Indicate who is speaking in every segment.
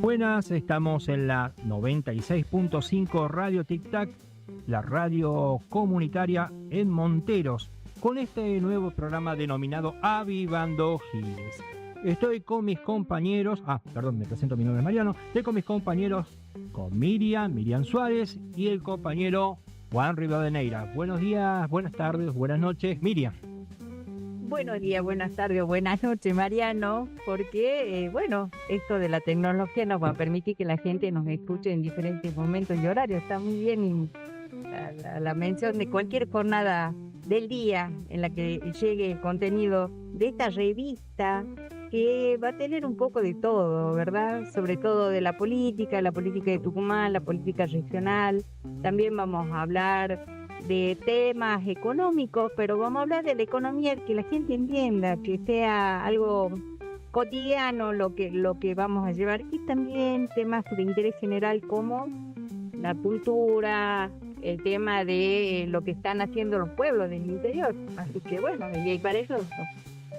Speaker 1: Buenas, estamos en la 96.5 Radio Tic Tac, la radio comunitaria en Monteros, con este nuevo programa denominado Avivando Giles. Estoy con mis compañeros, me presento, mi nombre es Mariano, estoy con mis compañeros, con Miriam Suárez y el compañero Juan Rivadeneira. Buenos días, buenas tardes, buenas noches, Miriam.
Speaker 2: Buenos días, buenas tardes, buenas noches, Mariano, porque, esto de la tecnología nos va a permitir que la gente nos escuche en diferentes momentos y horarios. Está muy bien la mención de cualquier jornada del día en la que llegue el contenido de esta revista, que va a tener un poco de todo, ¿verdad? Sobre todo de la política de Tucumán, la política regional. También vamos a hablar de temas económicos, pero vamos a hablar de la economía, que la gente entienda, que sea algo cotidiano lo que vamos a llevar, y también temas de interés general como la cultura, el tema de lo que están haciendo los pueblos del interior. Así que y para eso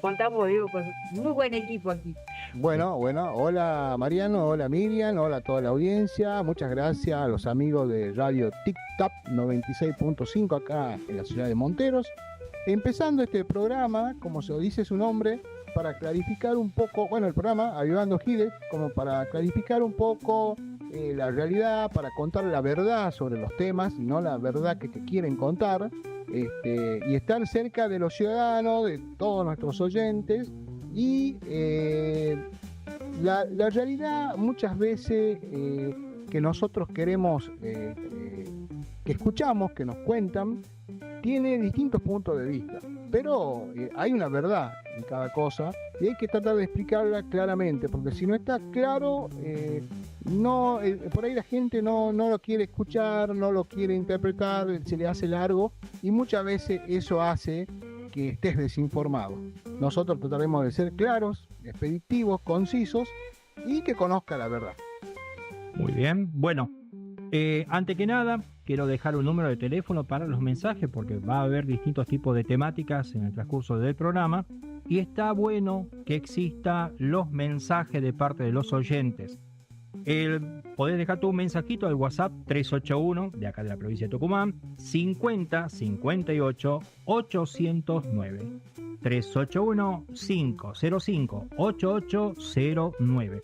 Speaker 2: contamos, con muy buen equipo aquí.
Speaker 3: Bueno, hola Mariano, hola Miriam, hola a toda la audiencia, muchas gracias a los amigos de Radio Tic Tac 96.5 acá en la ciudad de Monteros, empezando este programa, como se dice su nombre, para clarificar un poco, el programa Avivando Giles, como para clarificar un poco la realidad, para contar la verdad sobre los temas y no la verdad que te quieren contar, y estar cerca de los ciudadanos, de todos nuestros oyentes. Y la realidad muchas veces que nosotros queremos, que escuchamos, que nos cuentan, tiene distintos puntos de vista, pero hay una verdad en cada cosa y hay que tratar de explicarla claramente, porque si no está claro, por ahí la gente no lo quiere escuchar, no lo quiere interpretar, se le hace largo y muchas veces eso hace que estés desinformado. Nosotros trataremos de ser claros, expeditivos, concisos y que conozca la verdad.
Speaker 1: Muy bien, antes que nada quiero dejar un número de teléfono para los mensajes, porque va a haber distintos tipos de temáticas en el transcurso del programa y está bueno que exista los mensajes de parte de los oyentes. Podés dejar tu mensajito al WhatsApp 381 de acá de la provincia de Tucumán 50 58 809 381 505 8809.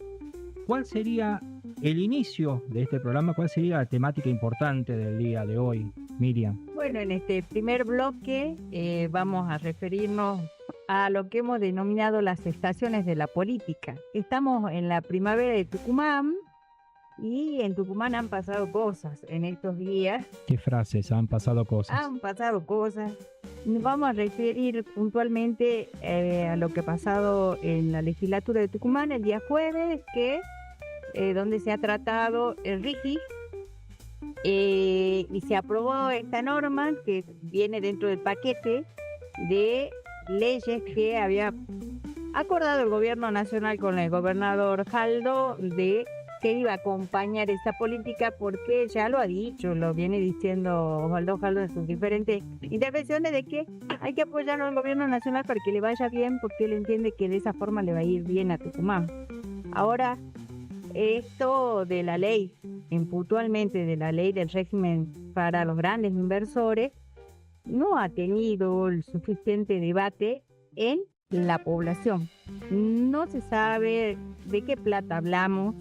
Speaker 1: ¿Cuál sería el inicio de este programa? ¿Cuál sería la temática importante del día de hoy, Miriam?
Speaker 2: En este primer bloque vamos a referirnos a lo que hemos denominado las estaciones de la política. Estamos en la primavera de Tucumán y en Tucumán han pasado cosas en estos días.
Speaker 1: ¿Qué frases? Han pasado cosas.
Speaker 2: Han pasado cosas. Nos vamos a referir puntualmente a lo que ha pasado en la legislatura de Tucumán el día jueves, donde se ha tratado el RIGI y se aprobó esta norma que viene dentro del paquete de leyes que había acordado el gobierno nacional con el gobernador Jaldo, de que iba a acompañar esta política, porque ya lo ha dicho, lo viene diciendo Osvaldo Jaldo en sus diferentes intervenciones, de que hay que apoyar al gobierno nacional para que le vaya bien, porque él entiende que de esa forma le va a ir bien a Tucumán. Ahora, esto de la ley, puntualmente de la ley del régimen para los grandes inversores, no ha tenido el suficiente debate en la población. No se sabe de qué plata hablamos,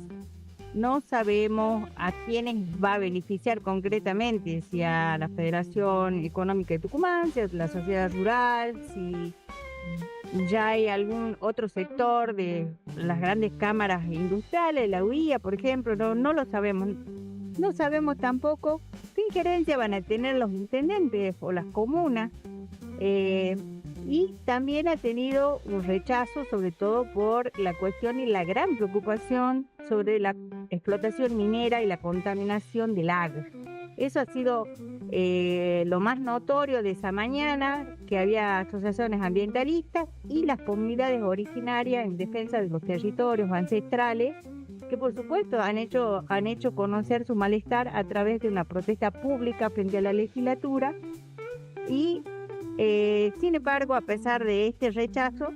Speaker 2: no sabemos a quiénes va a beneficiar concretamente, si a la Federación Económica de Tucumán, si a la sociedad rural, si ya hay algún otro sector de las grandes cámaras industriales, la UIA, por ejemplo, no lo sabemos. No sabemos tampoco qué injerencia van a tener los intendentes o las comunas. Y también ha tenido un rechazo, sobre todo por la cuestión y la gran preocupación sobre la explotación minera y la contaminación del agua. Eso ha sido lo más notorio de esa mañana, que había asociaciones ambientalistas y las comunidades originarias en defensa de los territorios ancestrales que por supuesto han hecho conocer su malestar a través de una protesta pública frente a la legislatura y sin embargo, a pesar de este rechazo,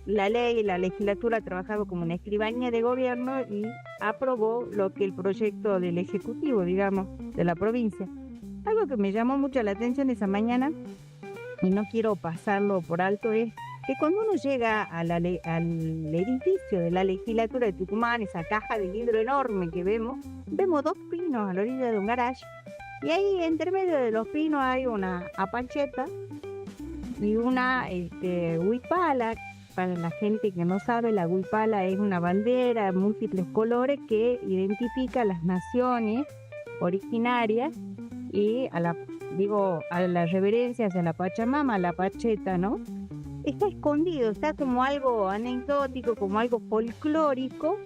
Speaker 2: la legislatura ha trabajado como una escribanía de gobierno y aprobó lo que el proyecto del Ejecutivo, digamos, de la provincia. Algo que me llamó mucho la atención esa mañana, y no quiero pasarlo por alto, es que cuando uno llega al edificio de la legislatura de Tucumán, esa caja de vidrio enorme que vemos dos pinos a la orilla de un garage, y ahí entre medio de los pinos hay una apancheta y una huipala. Para la gente que no sabe, la huipala es una bandera de múltiples colores que identifica las naciones originarias y a la reverencia hacia la Pachamama, la pacheta, ¿no? Está escondido, está como algo anecdótico, como algo folclórico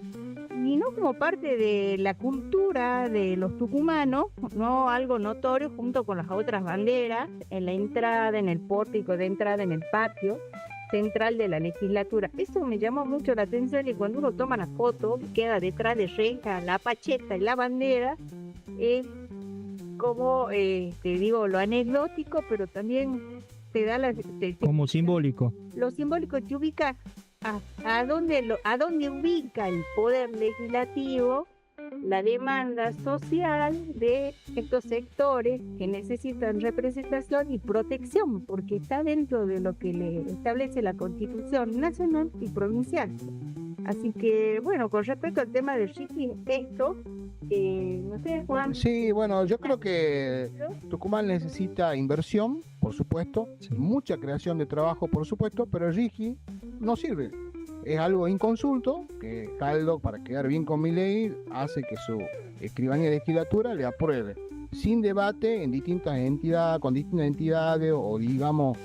Speaker 2: y no como parte de la cultura de los tucumanos, no algo notorio junto con las otras banderas en la entrada, en el pórtico de entrada, en el patio central de la legislatura. Eso me llamó mucho la atención y cuando uno toma la foto queda detrás de reja la pacheta y la bandera, es como lo anecdótico, pero también te da
Speaker 1: como simbólico.
Speaker 2: Lo simbólico te ubica a dónde ubica el poder legislativo la demanda social de estos sectores que necesitan representación y protección, porque está dentro de lo que le establece la Constitución nacional y provincial. Así que, bueno, con respecto al tema del Ricky, no sé, Juan.
Speaker 3: Sí, bueno, yo creo que Tucumán necesita inversión, por supuesto,
Speaker 1: sí,
Speaker 3: mucha creación de trabajo, por supuesto, pero el RIGI no sirve. Es algo inconsulto que Jaldo, para quedar bien con Milei, hace que su escribanía de legislatura le apruebe, sin debate en distintas entidades, con distintas entidades o digamos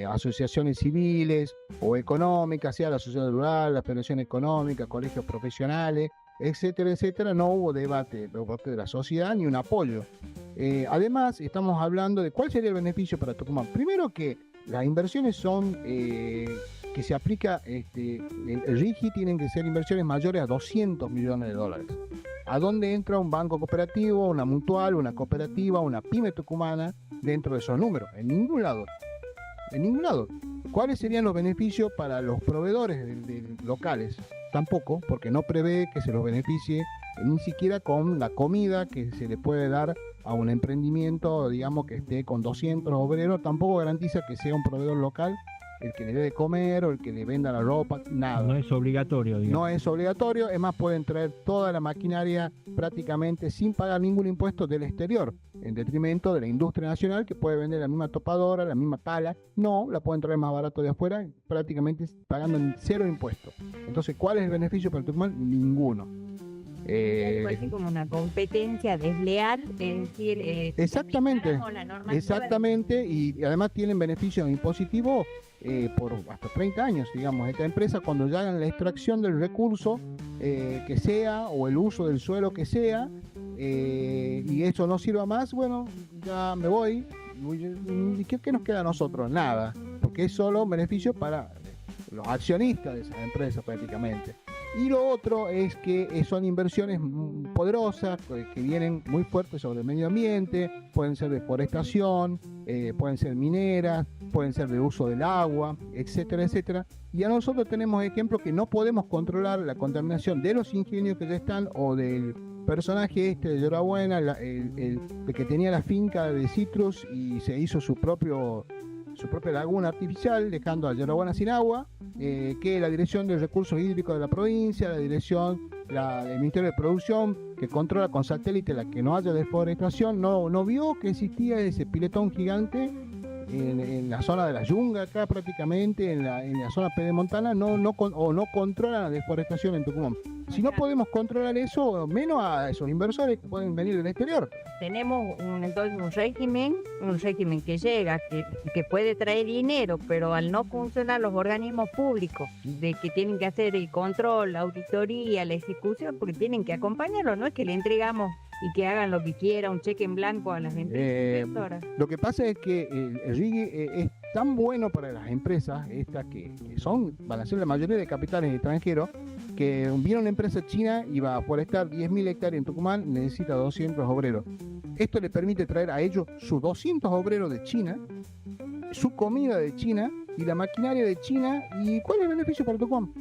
Speaker 3: asociaciones civiles o económicas, sea la sociedad rural, la federación económica, colegios profesionales, etcétera, etcétera. No hubo debate por parte de la sociedad ni un apoyo. Además, estamos hablando de cuál sería el beneficio para Tucumán. Primero que las inversiones son que se aplica, el RIGI tienen que ser inversiones mayores a 200 millones de dólares. ¿A dónde entra un banco cooperativo, una mutual, una cooperativa, una pyme tucumana dentro de esos números? En ningún lado. En ningún lado. ¿Cuáles serían los beneficios para los proveedores de locales? Tampoco, porque no prevé que se los beneficie ni siquiera con la comida que se le puede dar a un emprendimiento, digamos, que esté con 200 obreros. Tampoco garantiza que sea un proveedor local el que le dé de comer o el que le venda la ropa, nada.
Speaker 1: No es obligatorio, digamos.
Speaker 3: No es obligatorio, es más, pueden traer toda la maquinaria prácticamente sin pagar ningún impuesto del exterior, en detrimento de la industria nacional que puede vender la misma topadora, la misma pala. No, la pueden traer más barato de afuera, prácticamente pagando cero impuestos. Entonces, ¿cuál es el beneficio para el Tucumán? Ninguno.
Speaker 2: Algo así como una competencia desleal, es decir,
Speaker 3: exactamente,
Speaker 2: la normativa.
Speaker 3: Exactamente, y además tienen beneficios impositivos por hasta 30 años, digamos. Esta empresa, cuando ya hagan la extracción del recurso que sea, o el uso del suelo que sea, y eso no sirva más, bueno, ya me voy. ¿Y qué nos queda a nosotros? Nada, porque es solo un beneficio para los accionistas de esas empresas prácticamente. Y lo otro es que son inversiones poderosas que vienen muy fuertes sobre el medio ambiente, pueden ser de forestación, pueden ser mineras, pueden ser de uso del agua, etcétera, etcétera. Y a nosotros tenemos ejemplos que no podemos controlar la contaminación de los ingenios que ya están o del personaje de Yorabuena, el que tenía la finca de citrus y se hizo su propia laguna artificial, dejando a Yorabuena sin agua, que la Dirección de Recursos Hídricos de la provincia, la Dirección del Ministerio de Producción, que controla con satélite la que no haya deforestación, no vio que existía ese piletón gigante en la zona de la Yunga, acá prácticamente, en la zona pedemontana, no controlan la deforestación en Tucumán. Si no podemos controlar eso, menos a esos inversores que pueden venir del exterior.
Speaker 2: Tenemos entonces un régimen que llega, que puede traer dinero, pero al no funcionar los organismos públicos, de que tienen que hacer el control, la auditoría, la ejecución, porque tienen que acompañarlo, no es que le entregamos y que hagan lo que quiera, un cheque en blanco a las empresas.
Speaker 3: Lo que pasa es que el RIGI es tan bueno para las empresas estas que van a ser la mayoría de capitales extranjeros, que viene una empresa china y va a forestar 10.000 hectáreas en Tucumán, necesita 200 obreros. Esto le permite traer a ellos sus 200 obreros de China, su comida de China y la maquinaria de China. ¿Y cuál es el beneficio para Tucumán?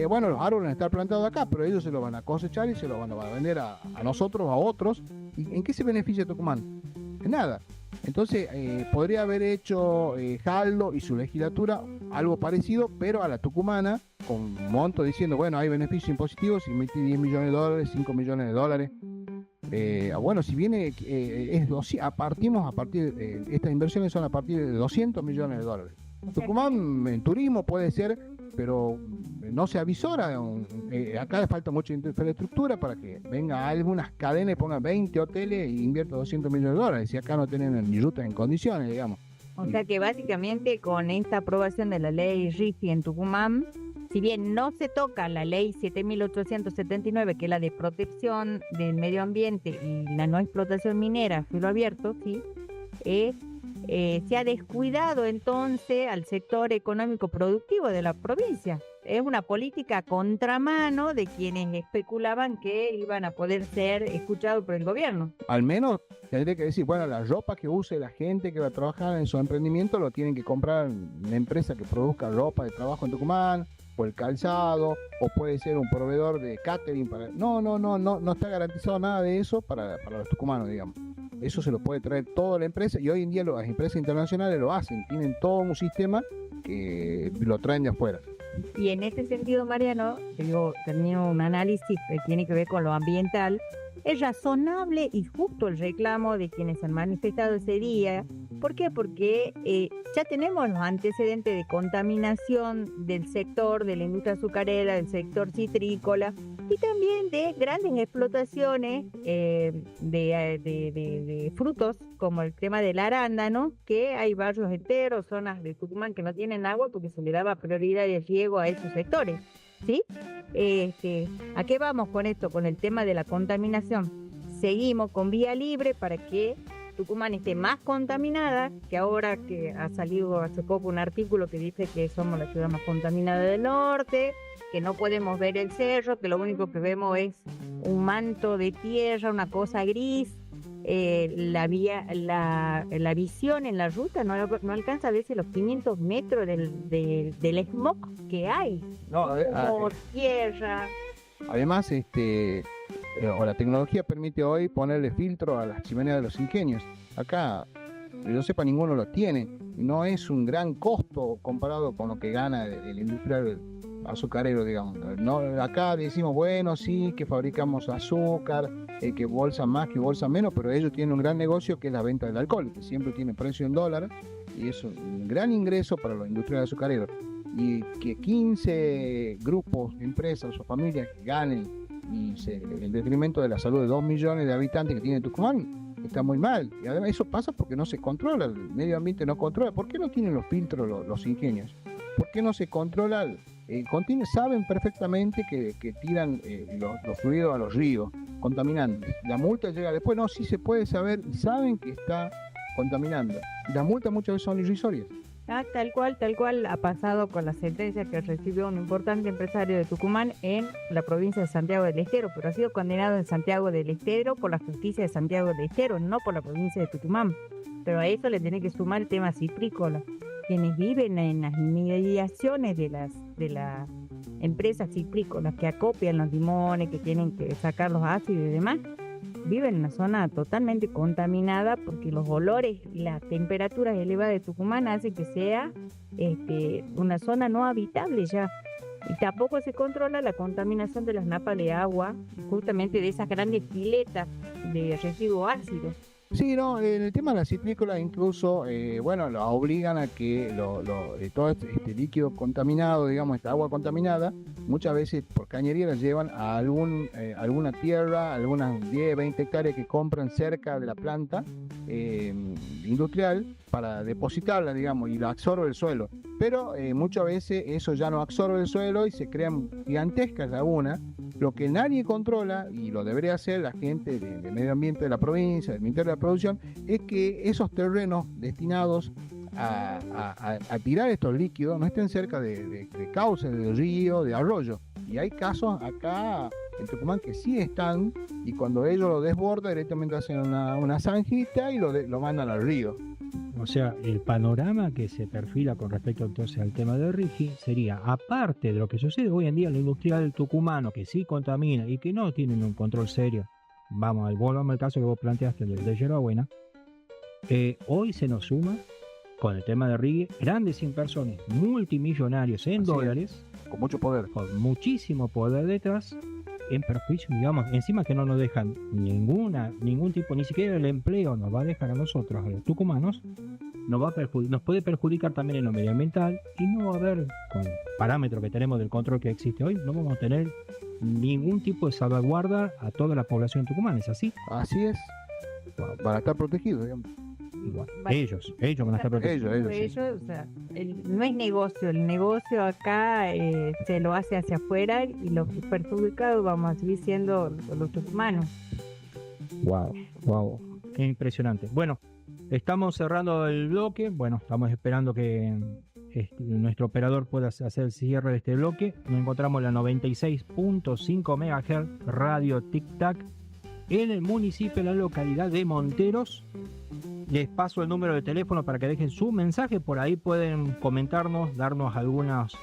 Speaker 3: Bueno, los árboles están plantados acá, pero ellos se los van a cosechar y se los van a vender a nosotros, a otros. ¿Y en qué se beneficia Tucumán? En nada. Entonces, podría haber hecho Jaldo y su legislatura algo parecido, pero a la tucumana, con monto diciendo, bueno, hay beneficios impositivos, si metí 10 millones de dólares, 5 millones de dólares. Bueno, si viene, partimos a partir, estas inversiones son a partir de 200 millones de dólares. Tucumán en turismo puede ser, pero no se avisora. Acá le falta mucha infraestructura para que venga algunas cadenas y ponga 20 hoteles e invierta 200 millones de dólares. Y acá no tienen ni rutas en condiciones, digamos.
Speaker 2: O sea que básicamente con esta aprobación de la ley RIFI en Tucumán, si bien no se toca la ley 7.879, que es la de protección del medio ambiente y la no explotación minera, filo abierto, ¿sí? Se ha descuidado entonces al sector económico productivo de la provincia. Es una política a contramano de quienes especulaban que iban a poder ser escuchados por el gobierno.
Speaker 3: Al menos tendría que decir, bueno, la ropa que use la gente que va a trabajar en su emprendimiento lo tienen que comprar una empresa que produzca ropa de trabajo en Tucumán, o el calzado, o puede ser un proveedor de catering para... No está garantizado nada de eso para los tucumanos, digamos. Eso se lo puede traer toda la empresa, y hoy en día las empresas internacionales lo hacen, tienen todo un sistema que lo traen de afuera.
Speaker 2: Y en este sentido, Mariano, tenía un análisis que tiene que ver con lo ambiental. Es razonable y justo el reclamo de quienes han manifestado ese día. ¿Por qué? Porque ya tenemos los antecedentes de contaminación del sector de la industria azucarera, del sector citrícola y también de grandes explotaciones de frutos, como el tema del arándano, que hay barrios enteros, zonas de Tucumán que no tienen agua porque se le daba prioridad de riego a esos sectores, ¿sí? ¿A qué vamos con esto? Con el tema de la contaminación. Seguimos con vía libre para que Tucumán esté más contaminada, que ahora que ha salido hace poco un artículo que dice que somos la ciudad más contaminada del norte, que no podemos ver el cerro, que lo único que vemos es un manto de tierra, una cosa gris. La visión en la ruta no alcanza a veces los 500 metros del smog que hay. Como tierra.
Speaker 3: Además, la tecnología permite hoy ponerle filtro a las chimeneas de los ingenios. Acá, que yo sepa, ninguno lo tiene. No es un gran costo comparado con lo que gana el industrial azucarero, digamos. No, acá decimos, bueno, sí, que fabricamos azúcar, que bolsa más, que bolsa menos, pero ellos tienen un gran negocio que es la venta del alcohol, que siempre tiene precio en dólar, y es un gran ingreso para los industriales azucareros. Y que 15 grupos, empresas o familias ganen en detrimento de la salud de 2 millones de habitantes que tiene Tucumán, está muy mal. Y además eso pasa porque no se controla, el medio ambiente no controla. ¿Por qué no tienen los filtros los ingenios? ¿Por qué no se controla? Saben perfectamente que tiran los fluidos a los ríos, contaminantes. La multa llega después, no, sí se puede saber, y saben que está contaminando. Y las multas muchas veces son irrisorias.
Speaker 2: Tal cual ha pasado con la sentencia que recibió un importante empresario de Tucumán en la provincia de Santiago del Estero, pero ha sido condenado en Santiago del Estero por la justicia de Santiago del Estero, no por la provincia de Tucumán. Pero a eso le tiene que sumar el tema citrícola. Quienes viven en las inmediaciones de las empresas citrícolas que acopian los limones, que tienen que sacar los ácidos y demás, viven en una zona totalmente contaminada porque los olores y las temperaturas elevadas de Tucumán hacen que sea una zona no habitable ya. Y tampoco se controla la contaminación de las napas de agua, justamente de esas grandes piletas de residuos ácidos.
Speaker 3: Sí, no, en el tema de la citrícola incluso, lo obligan a que todo este líquido contaminado, digamos, esta agua contaminada, muchas veces por cañería la llevan a alguna tierra, algunas 10, 20 hectáreas que compran cerca de la planta industrial para depositarla, digamos, y la absorbe el suelo. Pero muchas veces eso ya no absorbe el suelo y se crean gigantescas lagunas. Lo que nadie controla, y lo debería hacer la gente de medio ambiente de la provincia, del Ministerio de la Producción, es que esos terrenos destinados a tirar estos líquidos no estén cerca de cauces, de río, de arroyo. Y hay casos acá en Tucumán que sí están, y cuando ellos lo desbordan directamente hacen una zanjita y lo mandan al río.
Speaker 1: O sea, el panorama que se perfila con respecto entonces al tema de RIGI sería, aparte de lo que sucede hoy en día en la industrial tucumano, que sí contamina y que no tienen un control serio, volvamos al caso que vos planteaste de Yerbabuena, hoy se nos suma con el tema de RIGI grandes inversores multimillonarios en
Speaker 3: Así
Speaker 1: dólares,
Speaker 3: Con mucho poder.
Speaker 1: con muchísimo poder detrás, en perjuicio, digamos, encima que no nos dejan ningún tipo, ni siquiera el empleo nos va a dejar a nosotros, a los tucumanos, nos puede perjudicar también en lo medioambiental, y no va a haber, con el parámetro que tenemos del control que existe hoy, no vamos a tener ningún tipo de salvaguarda a toda la población tucumana, ¿es así?
Speaker 3: Así es. Van a estar protegidos, digamos.
Speaker 1: Igual, ellos van a estar protegidos.
Speaker 3: Ellos,
Speaker 2: o sea, no es negocio, el negocio acá se lo hace hacia afuera, y los perjudicados vamos a seguir siendo los tucumanos.
Speaker 1: Wow, qué impresionante. Bueno, estamos cerrando el bloque. Bueno, estamos esperando que nuestro operador pueda hacer el cierre de este bloque. Nos encontramos en la 96.5 MHz Radio Tic Tac en el municipio, en la localidad de Monteros. Les paso el número de teléfono para que dejen su mensaje. Por ahí pueden comentarnos, darnos algunos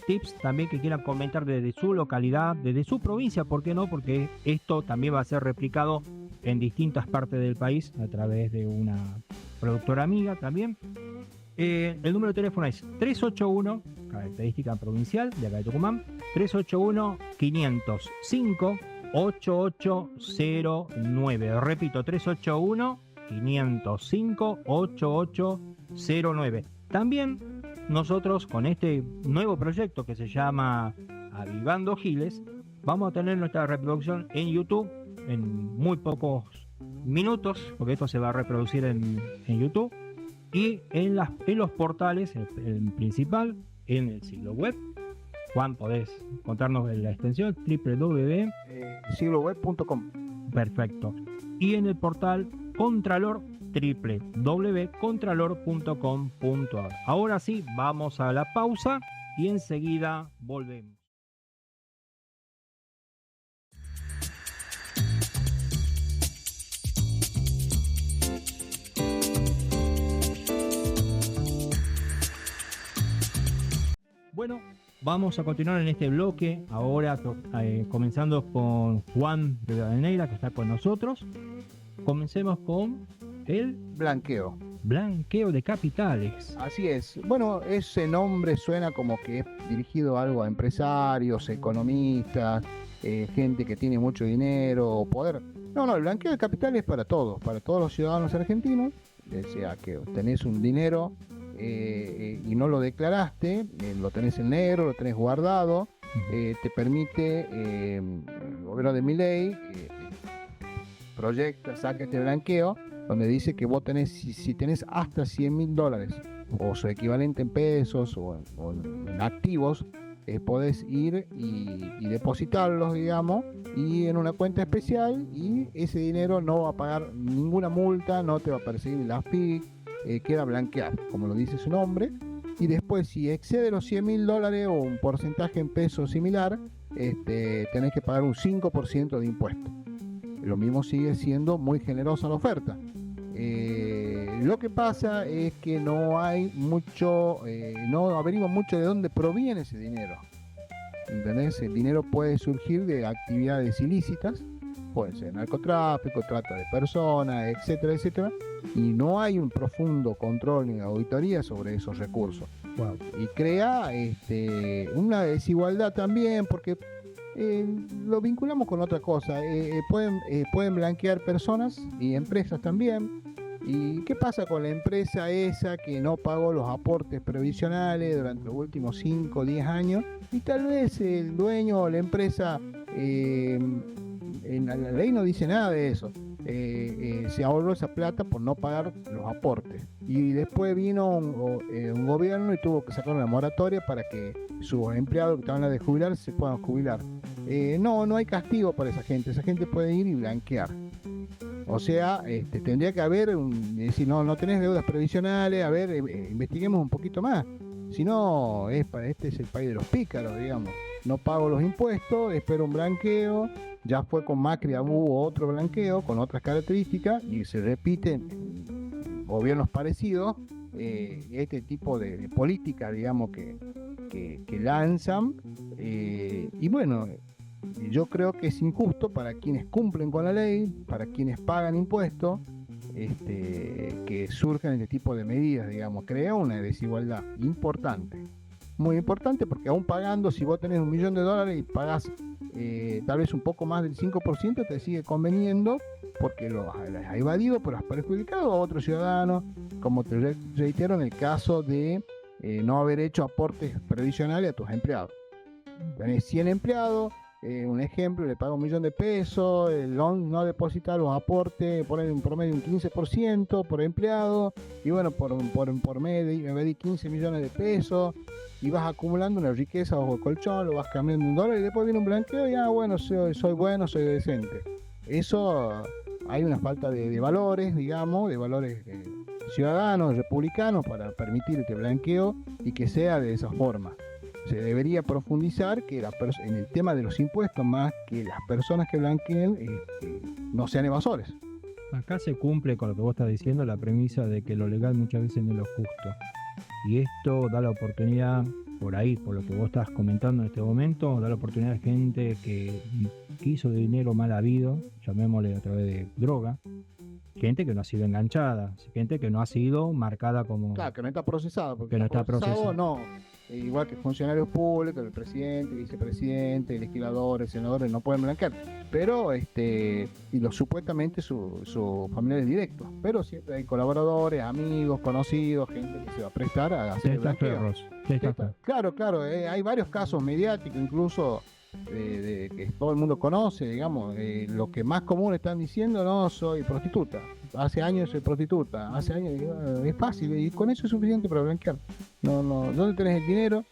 Speaker 1: tips también que quieran comentar desde su localidad, desde su provincia, ¿por qué no? Porque esto también va a ser replicado en distintas partes del país a través de una productora amiga también. El número de teléfono es 381, característica provincial de acá de Tucumán, 381-505-8809. Repito, 381-505-8809. También nosotros, con este nuevo proyecto que se llama Avivando Giles, vamos a tener nuestra reproducción en YouTube en muy pocos minutos, porque esto se va a reproducir en YouTube, y en los portales, el principal, en el siglo web. Juan, podés contarnos la extensión
Speaker 3: sigloweb.com.
Speaker 1: Perfecto. Y en el portal Contralor, www.contralor.com.ar. Ahora sí, vamos a la pausa y enseguida volvemos. Bueno, vamos a continuar en este bloque, ahora comenzando con Juan de Neira, que está con nosotros. Comencemos con el
Speaker 3: Blanqueo
Speaker 1: de capitales.
Speaker 3: Así es. Bueno, ese nombre suena como que es dirigido algo a empresarios, economistas, gente que tiene mucho dinero o poder. No, el blanqueo de capitales es para todos los ciudadanos argentinos. O sea, que tenés un dinero y no lo declaraste, lo tenés en negro, lo tenés guardado, te permite el gobierno de Milei saca este blanqueo, donde dice que vos tenés, si tenés hasta $100.000 o su equivalente en pesos o en activos, podés ir y depositarlos, digamos, y en una cuenta especial, y ese dinero no va a pagar ninguna multa, no te va a perseguir la FIC, queda blanqueado, como lo dice su nombre. Y después, si excede los $100.000 o un porcentaje en pesos similar, tenés que pagar un 5% de impuesto. Lo mismo, sigue siendo muy generosa la oferta. Lo que pasa es que no averiguan mucho de dónde proviene ese dinero. ¿Entendés? El dinero puede surgir de actividades ilícitas, puede ser narcotráfico, trata de personas, etcétera, etcétera, y no hay un profundo control ni auditoría sobre esos recursos.
Speaker 1: Wow.
Speaker 3: Y crea una desigualdad también, porque lo vinculamos con otra cosa. Pueden blanquear personas y empresas también. ¿Y qué pasa con la empresa esa que no pagó los aportes previsionales durante los últimos 5 o 10 años? Y tal vez el dueño o la empresa, en la ley no dice nada de eso, se ahorró esa plata por no pagar los aportes. Y después vino un gobierno y tuvo que sacar una moratoria para que sus empleados que estaban a de jubilar se puedan jubilar. No hay castigo para esa gente puede ir y blanquear. O sea, tendría que haber decir, no tenés deudas previsionales, a ver, investiguemos un poquito más. Si no, este es el país de los pícaros, digamos. no pago los impuestos, espero un blanqueo. Ya fue con Macri, hubo otro blanqueo con otras características y se repiten gobiernos parecidos, este tipo de política, digamos, que lanzan. Y bueno, yo creo que es injusto para quienes cumplen con la ley, para quienes pagan impuestos, que surjan este tipo de medidas, digamos. Crea una desigualdad importante, muy importante, porque aún pagando, si vos tenés $1.000.000 y pagás tal vez un poco más del 5%, te sigue conveniendo porque lo has evadido, pero has perjudicado a otros ciudadanos, como te reitero en el caso de no haber hecho aportes previsionales a tus empleados. Tenés 100 empleados, un ejemplo, le paga $1.000.000, el no deposita los aportes, poner un promedio un 15% por empleado, y bueno, por medio, en vez de 15 millones de pesos, y vas acumulando una riqueza bajo el colchón, lo vas cambiando en dólares, y después viene un blanqueo, y bueno, soy bueno, soy decente. Eso, hay una falta de valores, digamos, de valores ciudadanos, republicanos, para permitir este blanqueo y que sea de esa forma. Se debería profundizar que en el tema de los impuestos, más que las personas que blanqueen no sean evasores.
Speaker 1: Acá se cumple con lo que vos estás diciendo, la premisa de que lo legal muchas veces no es lo justo. Y esto da la oportunidad, por ahí, por lo que vos estás comentando en este momento, da la oportunidad a gente que hizo dinero mal habido, llamémosle a través de droga, gente que no ha sido enganchada, gente que no ha sido marcada como...
Speaker 3: Claro, que no está procesado, porque
Speaker 1: que no está procesado.
Speaker 3: No. Igual que funcionarios públicos, el presidente, el vicepresidente, legisladores, senadores no pueden blanquear, pero y los supuestamente sus familiares directos, pero siempre hay colaboradores, amigos, conocidos, gente que se va a prestar a hacer el blanqueo. Claro, hay varios casos mediáticos, incluso de que todo el mundo conoce, digamos, lo que más común están diciendo: no, soy prostituta, hace años soy prostituta, hace años, es fácil, y con eso es suficiente para blanquear. No, ¿dónde tenés el dinero?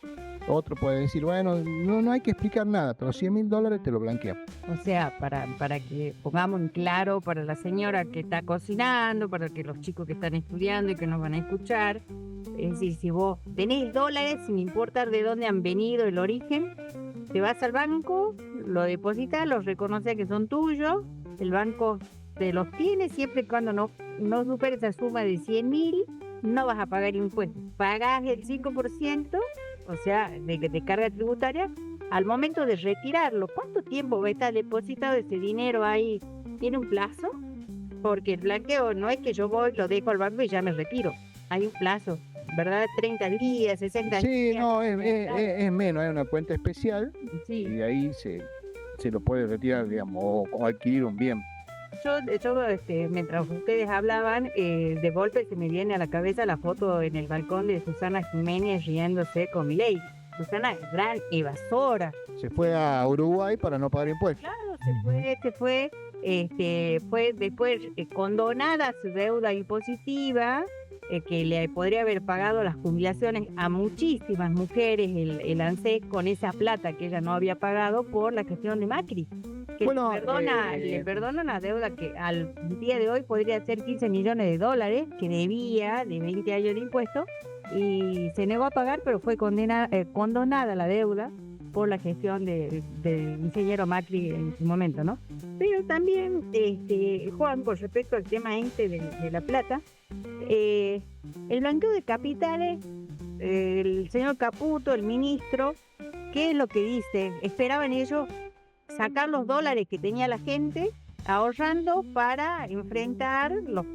Speaker 3: Otro puede decir, bueno, no hay que explicar nada, pero $100.000 te lo blanquea.
Speaker 2: O sea, para que pongamos en claro para la señora que está cocinando, para que los chicos que están estudiando y que nos van a escuchar, es decir, si vos tenés dólares, sin importar de dónde han venido, el origen, te vas al banco, lo depositas, los reconoce que son tuyos, el banco te los tiene siempre y cuando no superes esa suma de 100.000, no vas a pagar impuestos. Pagás el 5%, o sea, de carga tributaria, al momento de retirarlo. ¿Cuánto tiempo va a estar depositado ese dinero ahí? ¿Tiene un plazo? Porque el blanqueo no es que yo voy, lo dejo al banco y ya me retiro. Hay un plazo, ¿verdad? 30 días, 60 días.
Speaker 3: Sí, no, es menos, hay una cuenta especial,
Speaker 2: sí.
Speaker 3: Y de ahí se lo puede retirar, digamos, o adquirir un bien.
Speaker 2: Yo mientras ustedes hablaban, de golpe se me viene a la cabeza la foto en el balcón de Susana Jiménez riéndose con Milei. Susana es gran evasora.
Speaker 3: Se fue a Uruguay para no pagar impuestos.
Speaker 2: Claro, se fue después condonada su deuda impositiva, que le podría haber pagado las jubilaciones a muchísimas mujeres, el ANSES, con esa plata que ella no había pagado por la gestión de Macri. Que bueno, le perdona una deuda que al día de hoy podría ser $15 millones que debía de 20 años de impuestos, y se negó a pagar, pero fue condonada la deuda por la gestión del ingeniero Macri en su momento, ¿no? Pero también, Juan, con respecto al tema de la plata, el blanqueo de capitales, el señor Caputo, el ministro, ¿qué es lo que dice? Esperaban ellos sacar los dólares que tenía la gente ahorrando para enfrentar los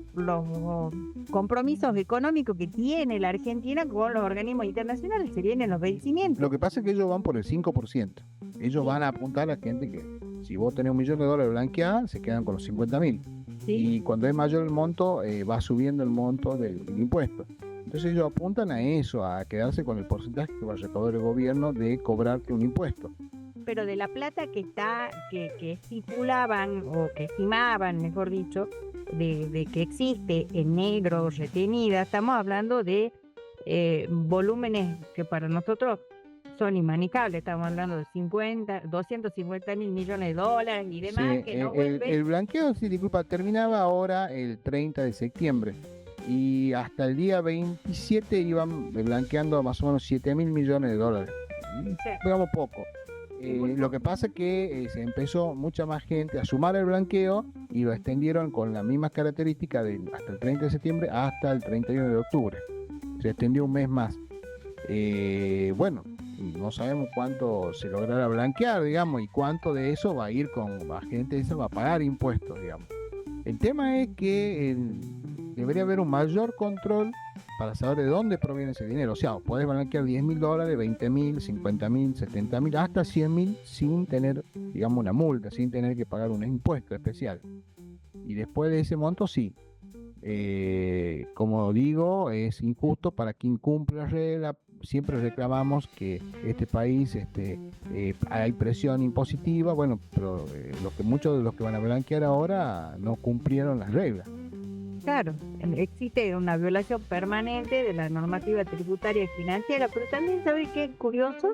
Speaker 2: compromisos económicos que tiene la Argentina con los organismos internacionales. Se vienen los vencimientos.
Speaker 3: Lo que pasa es que ellos van por el 5%. Ellos van a apuntar a la gente que, si vos tenés $1 millón blanqueados, se quedan con los 50.000. ¿Sí? Y cuando es mayor el monto, va subiendo el monto del impuesto. Entonces ellos apuntan a eso, a quedarse con el porcentaje que va a recaudar el gobierno de cobrarte un impuesto.
Speaker 2: Pero de la plata que estipulaban, o que estimaban, mejor dicho, de que existe en negro retenida, estamos hablando de volúmenes que para nosotros son inmanejables. Estamos hablando de 250.000 millones de dólares y demás.
Speaker 3: Sí, que no el blanqueo, sí, disculpa, terminaba ahora el 30 de septiembre. Y hasta el día 27 iban blanqueando más o menos $7.000 millones. Sí. Digamos poco. Lo que pasa es que se empezó mucha más gente a sumar el blanqueo y lo extendieron con las mismas características hasta el 30 de septiembre hasta el 31 de octubre. Se extendió un mes más. Bueno, no sabemos cuánto se logrará blanquear, digamos, y cuánto de eso va a ir con la gente, esa va a pagar impuestos, digamos. El tema es que debería haber un mayor control para saber de dónde proviene ese dinero. O sea, podés blanquear $10.000, $20.000, $50.000, $70.000, hasta $100.000 sin tener, digamos, una multa, sin tener que pagar un impuesto especial. Y después de ese monto, sí. Como digo, es injusto para quien cumple la regla. Siempre reclamamos que este país hay presión impositiva, bueno, pero muchos de los que van a blanquear ahora no cumplieron las reglas.
Speaker 2: Claro, existe una violación permanente de la normativa tributaria y financiera, pero también sabe que es curioso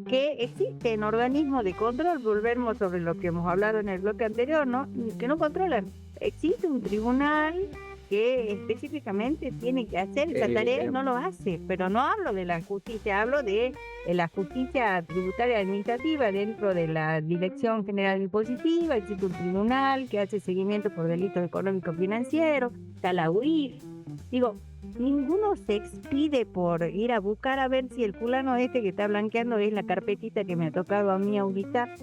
Speaker 2: que existen organismos de control, volvemos sobre lo que hemos hablado en el bloque anterior, ¿no? Que no controlan. Existe un tribunal que específicamente tiene que hacer esa tarea y no lo hace, pero no hablo de la justicia, hablo de la justicia tributaria administrativa dentro de la Dirección General Impositiva. Existe un tribunal que hace seguimiento por delitos económicos financieros, está la UIF. Digo, ninguno se expide por ir a buscar a ver si el fulano que está blanqueando es la carpetita que me ha tocado a mí auditar.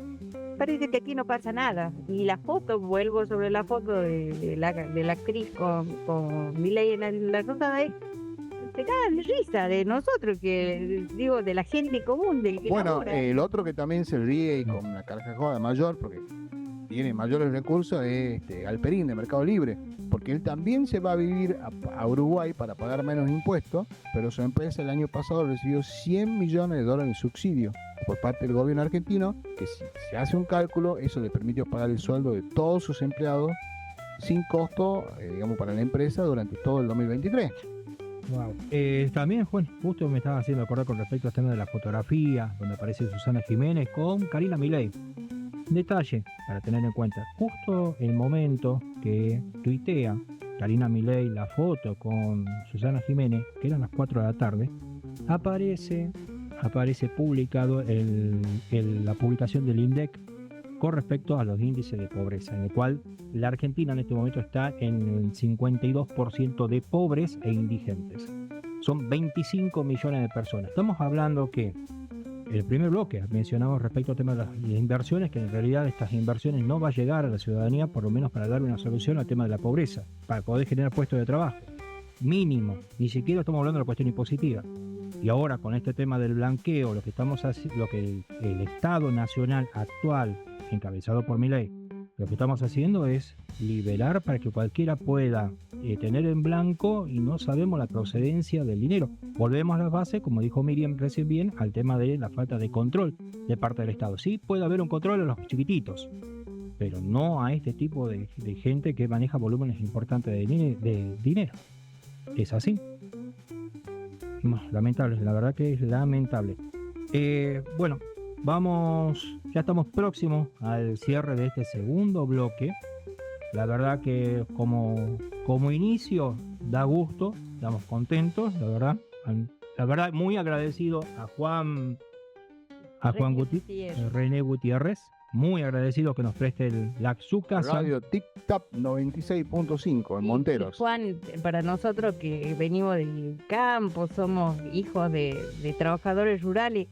Speaker 2: Parece que aquí no pasa nada. Y la foto, vuelvo sobre la foto de la actriz con Milei en la Rosada, se caga de risa de nosotros, que digo, de la gente común, del que
Speaker 3: bueno,
Speaker 2: labora.
Speaker 3: El otro que también se ríe y con una carcajada mayor, porque tiene mayores recursos, es Galperín de Mercado Libre, porque él también se va a vivir a Uruguay para pagar menos impuestos, pero su empresa el año pasado recibió $100 millones en subsidio por parte del gobierno argentino, que si se hace un cálculo, eso le permitió pagar el sueldo de todos sus empleados sin costo, digamos, para la empresa durante todo el 2023.
Speaker 1: Wow. También, Juan, justo me estaba haciendo acordar con respecto al tema de la fotografía, donde aparece Susana Jiménez con Karina Milei. Detalle para tener en cuenta, justo el momento que tuitea Karina Milei la foto con Susana Jiménez, que eran las 4 de la tarde, aparece publicado la publicación del INDEC con respecto a los índices de pobreza, en el cual la Argentina en este momento está en el 52% de pobres e indigentes. Son 25 millones de personas. Estamos hablando que el primer bloque mencionamos respecto al tema de las inversiones, que en realidad estas inversiones no va a llegar a la ciudadanía, por lo menos para dar una solución al tema de la pobreza, para poder generar puestos de trabajo mínimo, ni siquiera estamos hablando de la cuestión impositiva. Y ahora con este tema del blanqueo, lo que el Estado Nacional actual, encabezado por Milei, lo que estamos haciendo es liberar para que cualquiera pueda tener en blanco, y no sabemos la procedencia del dinero. Volvemos a la base, como dijo Miriam recién bien, al tema de la falta de control de parte del Estado. Sí puede haber un control a los chiquititos, pero no a este tipo de gente que maneja volúmenes importantes de dinero. Es así. Lamentable, la verdad que es lamentable. Bueno, ya estamos próximos al cierre de este segundo bloque. La verdad que como inicio da gusto, estamos contentos, la verdad muy agradecido a René Gutiérrez, muy agradecido que nos preste su casa.
Speaker 3: Radio Tic Tac 96.5 en Monteros.
Speaker 2: Juan, para nosotros que venimos del campo, somos hijos de trabajadores rurales,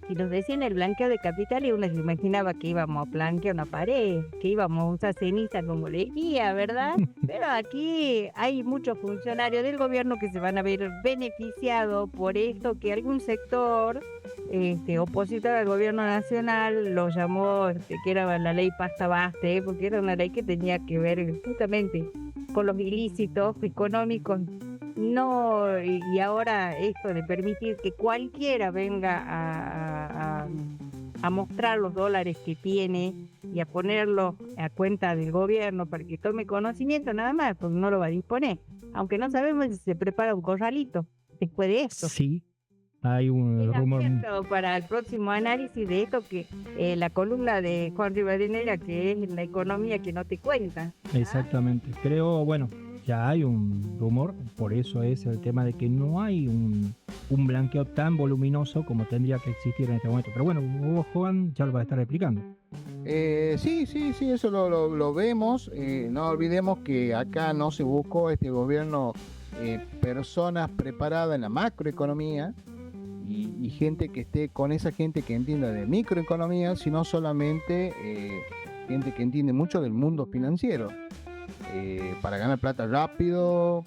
Speaker 2: y nos decían el blanqueo de capital y uno se imaginaba que íbamos a blanquear una pared, que íbamos a usar ceniza como lejía, ¿verdad? Pero aquí hay muchos funcionarios del gobierno que se van a ver beneficiados por esto, que algún sector opositor al gobierno nacional lo llamó, que era la ley pasta baste, porque era una ley que tenía que ver justamente con los ilícitos económicos. No, y ahora esto de permitir que cualquiera venga a mostrar los dólares que tiene y a ponerlos a cuenta del gobierno para que tome conocimiento nada más, porque no lo va a disponer. Aunque no sabemos si se prepara un corralito después de esto.
Speaker 1: Sí, hay un rumor
Speaker 2: para el próximo análisis de esto, que la columna de Juan Rivadeneira, que es la economía que no te cuenta.
Speaker 1: Exactamente. Creo, bueno, ya hay un rumor, por eso es el tema de que no hay un blanqueo tan voluminoso como tendría que existir en este momento. Pero bueno, vos, Juan, ya lo vas a estar explicando.
Speaker 3: Sí, eso lo vemos. No olvidemos que acá no se buscó este gobierno personas preparadas en la macroeconomía y gente que esté con esa gente que entienda de microeconomía, sino solamente gente que entiende mucho del mundo financiero. Para ganar plata rápido,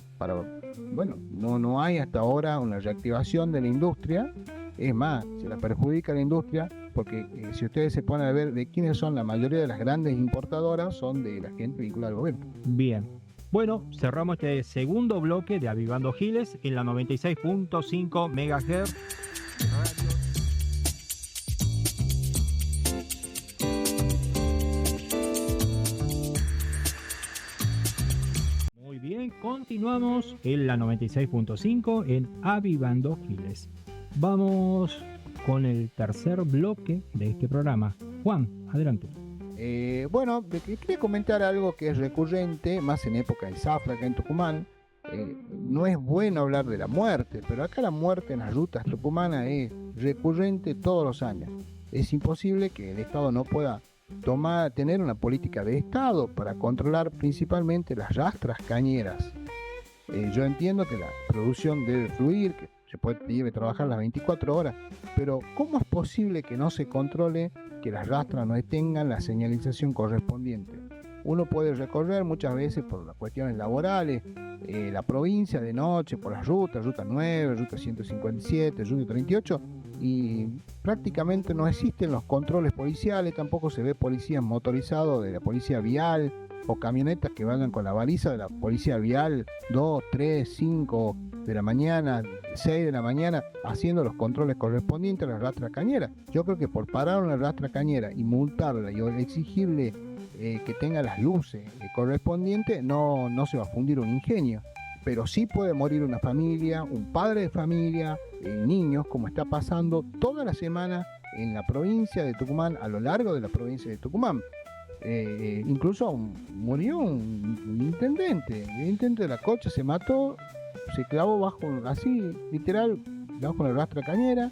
Speaker 3: no hay hasta ahora una reactivación de la industria. Es más, se la perjudica a la industria porque si ustedes se ponen a ver de quiénes son la mayoría de las grandes importadoras, son de la gente vinculada al gobierno.
Speaker 1: Bien. Bueno, cerramos este segundo bloque de Avivando Giles en la 96.5 MHz. Muy bien, continuamos en la 96.5 en Avivando Giles. Vamos con el tercer bloque de este programa. Juan, adelante.
Speaker 3: Quería comentar algo que es recurrente, más en época de zafra acá en Tucumán. No es bueno hablar de la muerte, pero acá la muerte en las rutas tucumanas es recurrente todos los años. Es imposible que el Estado no pueda tener una política de Estado para controlar principalmente las rastras cañeras. Yo entiendo que la producción debe fluir, que debe trabajar las 24 horas, pero ¿cómo es posible que no se controle que las rastras no tengan la señalización correspondiente? Uno puede recorrer muchas veces por las cuestiones laborales la provincia de noche, por las rutas, ruta 9, ruta 157, ruta 38, y prácticamente no existen los controles policiales, tampoco se ve policías motorizados de la policía vial o camionetas que vayan con la baliza de la policía vial 2, 3, 5 de la mañana, 6 de la mañana, haciendo los controles correspondientes a la rastra cañera. Yo creo que por parar una rastra cañera y multarla y exigirle que tenga las luces correspondientes, no se va a fundir un ingenio. Pero sí puede morir una familia, un padre de familia, niños, como está pasando toda la semana en la provincia de Tucumán, a lo largo de la provincia de Tucumán. Incluso murió un intendente. El intendente de la Cocha se mató, se clavó así, literal, bajo la rastra cañera.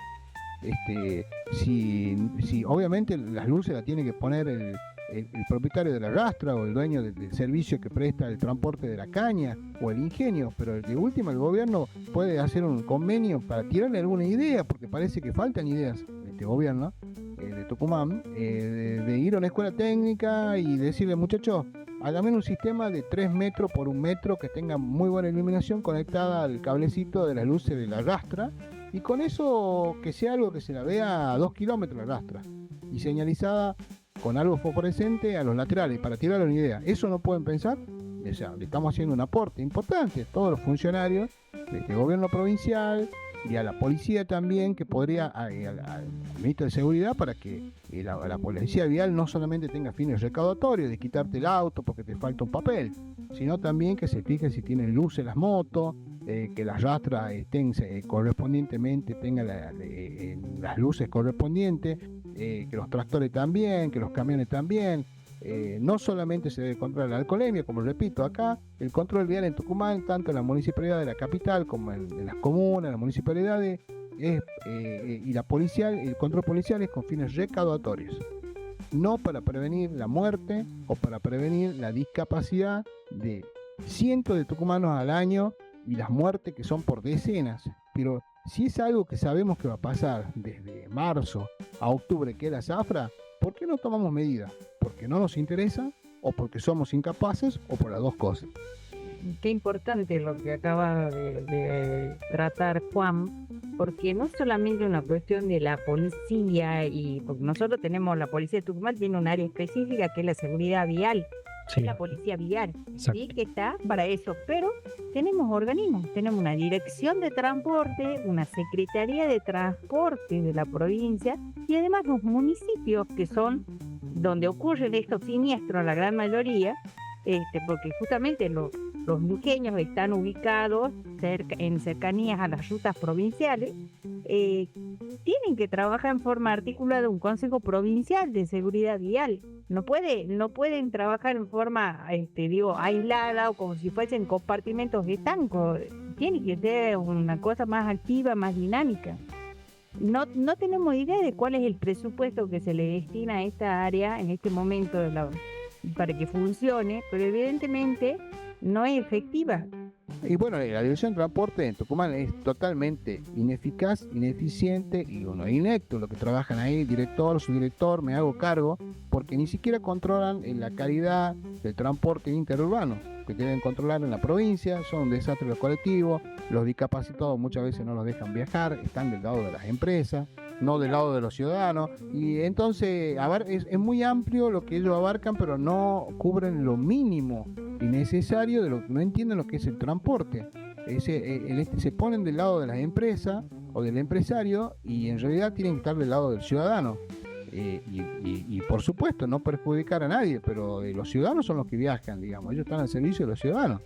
Speaker 3: Si obviamente las luces las tiene que poner el propietario de la rastra o el dueño del servicio que presta el transporte de la caña o el ingenio, pero de última el gobierno puede hacer un convenio para tirarle alguna idea, porque parece que faltan ideas de este gobierno de Tucumán, de ir a una escuela técnica y decirle, muchachos, hágame un sistema de 3 metros por 1 metro que tenga muy buena iluminación conectada al cablecito de las luces de la rastra, y con eso que sea algo que se la vea a 2 kilómetros la rastra y señalizada con algo fosforescente a los laterales para tirarle una idea. ¿Eso no pueden pensar? O sea, le estamos haciendo un aporte importante a todos los funcionarios del gobierno provincial y a la policía también, que podría, al ministro de Seguridad, para que la policía vial no solamente tenga fines recaudatorios de quitarte el auto porque te falta un papel, sino también que se fije si tienen luces las motos, que las rastras estén correspondientemente, tengan las luces correspondientes, que los tractores también, que los camiones también. No solamente se debe controlar la alcoholemia, como repito, acá el control vial en Tucumán, tanto en la municipalidad de la capital como en las comunas, las municipalidades, y el control policial es con fines recaudatorios, no para prevenir la muerte o para prevenir la discapacidad de cientos de tucumanos al año y las muertes que son por decenas. Pero si es algo que sabemos que va a pasar desde marzo a octubre, que es la zafra, ¿por qué no tomamos medidas? ¿Porque no nos interesa? ¿O porque somos incapaces? ¿O por las dos cosas?
Speaker 2: Qué importante lo que acaba de tratar Juan, porque no es solamente una cuestión de la policía, y porque nosotros tenemos, la policía de Tucumán tiene un área específica que es la seguridad vial,
Speaker 1: Sí.
Speaker 2: la policía vial,
Speaker 1: Exacto.
Speaker 2: ¿sí? Que está para eso, pero tenemos organismos, tenemos una dirección de transporte, una secretaría de transporte de la provincia y además los municipios, que son donde ocurren estos siniestros, la gran mayoría, porque justamente los luqueños están ubicados en cercanías a las rutas provinciales, tienen que trabajar en forma articulada un Consejo Provincial de Seguridad Vial. No pueden trabajar en forma, aislada o como si fuesen compartimentos estancos. tiene que ser una cosa más activa, más dinámica. No tenemos idea de cuál es el presupuesto que se le destina a esta área en este momento para que funcione, pero evidentemente no es efectiva.
Speaker 3: Y bueno, la Dirección de Transporte en Tucumán es totalmente ineficaz, ineficiente y inepto lo que trabajan ahí, director, subdirector, me hago cargo, porque ni siquiera controlan la calidad del transporte interurbano, que deben controlar en la provincia. Son un desastre los colectivos, los discapacitados muchas veces no los dejan viajar, están del lado de las empresas, no del lado de los ciudadanos, y entonces es muy amplio lo que ellos abarcan, pero no cubren lo mínimo y necesario, no entienden lo que es el transporte. Se ponen del lado de las empresas o del empresario y en realidad tienen que estar del lado del ciudadano. Y por supuesto no perjudicar a nadie, pero los ciudadanos son los que viajan, digamos, ellos están al servicio de los ciudadanos.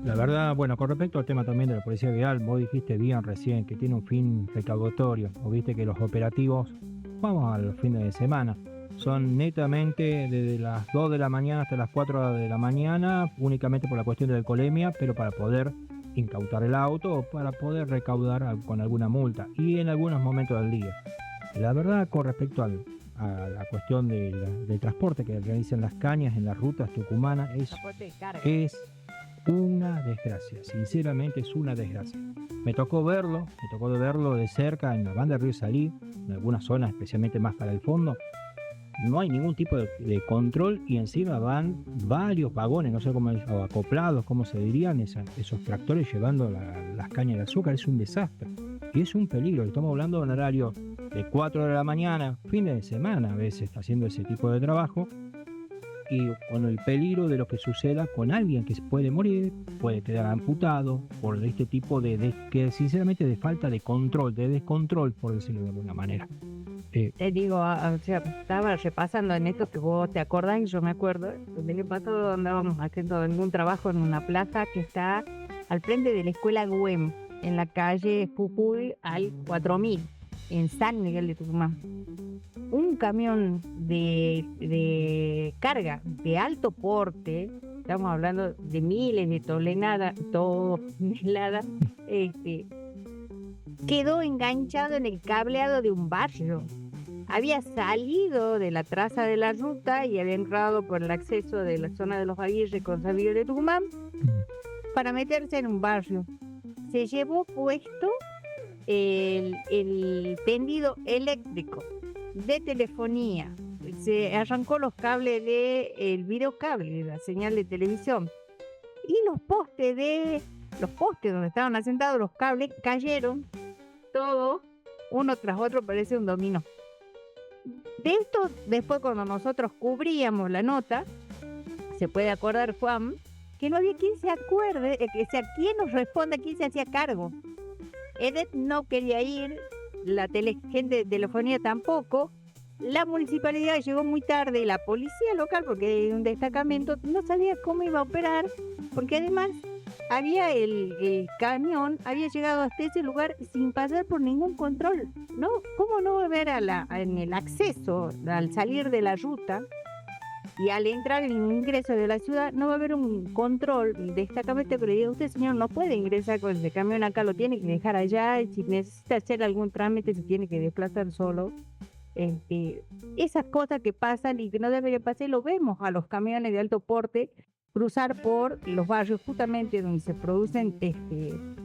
Speaker 1: La verdad, bueno, con respecto al tema también de la policía vial, vos dijiste bien recién que tiene un fin recaudatorio, o viste que los operativos, vamos a los fines de semana, son netamente desde las 2 de la mañana hasta las 4 de la mañana, únicamente por la cuestión de la alcoholemia, pero para poder incautar el auto o para poder recaudar con alguna multa, y en algunos momentos del día. La verdad, con respecto a la cuestión del transporte que realizan las cañas en las rutas tucumanas, es una desgracia, sinceramente es una desgracia. Me tocó verlo de cerca en la banda de Río Salí, en algunas zonas especialmente más para el fondo. No hay ningún tipo de control y encima van varios vagones, no sé cómo, o acoplados, cómo se dirían, esos tractores llevando las cañas de azúcar. Es un desastre y es un peligro. Estamos hablando de un horario de 4 de la mañana, fines de semana a veces está haciendo ese tipo de trabajo, y con el peligro de lo que suceda con alguien que se puede morir, puede quedar amputado por este tipo que sinceramente de falta de control, de descontrol, por decirlo de alguna manera.
Speaker 2: Te digo, o sea, estaba repasando en esto que vos te acordás y yo me acuerdo. El año pasado andábamos haciendo algún trabajo en una plaza que está al frente de la escuela Güem, en la calle Jujuy al 4000, en San Miguel de Tucumán. Un camión de carga de alto porte, estamos hablando de miles de toneladas, quedó enganchado en el cableado de un barrio. Había salido de la traza de la ruta y había entrado por el acceso de la zona de los Aguirre con San Miguel de Tucumán para meterse en un barrio. Se llevó puesto el tendido eléctrico de telefonía, se arrancó los cables del videocable de la señal de televisión y los postes donde estaban asentados los cables cayeron todos uno tras otro, parece un dominó. De esto, después cuando nosotros cubríamos la nota, se puede acordar Juan, que no había quien se acuerde, quién nos responde, quién se hacía cargo. EDET no quería ir, la gente de telefonía tampoco, la municipalidad llegó muy tarde y la policía local, porque era un destacamento, no sabía cómo iba a operar, porque además el camión había llegado hasta ese lugar sin pasar por ningún control. ¿No? ¿Cómo no va a ver en el acceso, al salir de la ruta y al entrar en el ingreso de la ciudad, no va a haber un control del destacamento que le diga: usted, señor, no puede ingresar con ese camión acá, lo tiene que dejar allá, y si necesita hacer algún trámite se tiene que desplazar solo? Esas cosas que pasan y que no deberían pasar, lo vemos a los camiones de alto porte cruzar por los barrios justamente donde se producen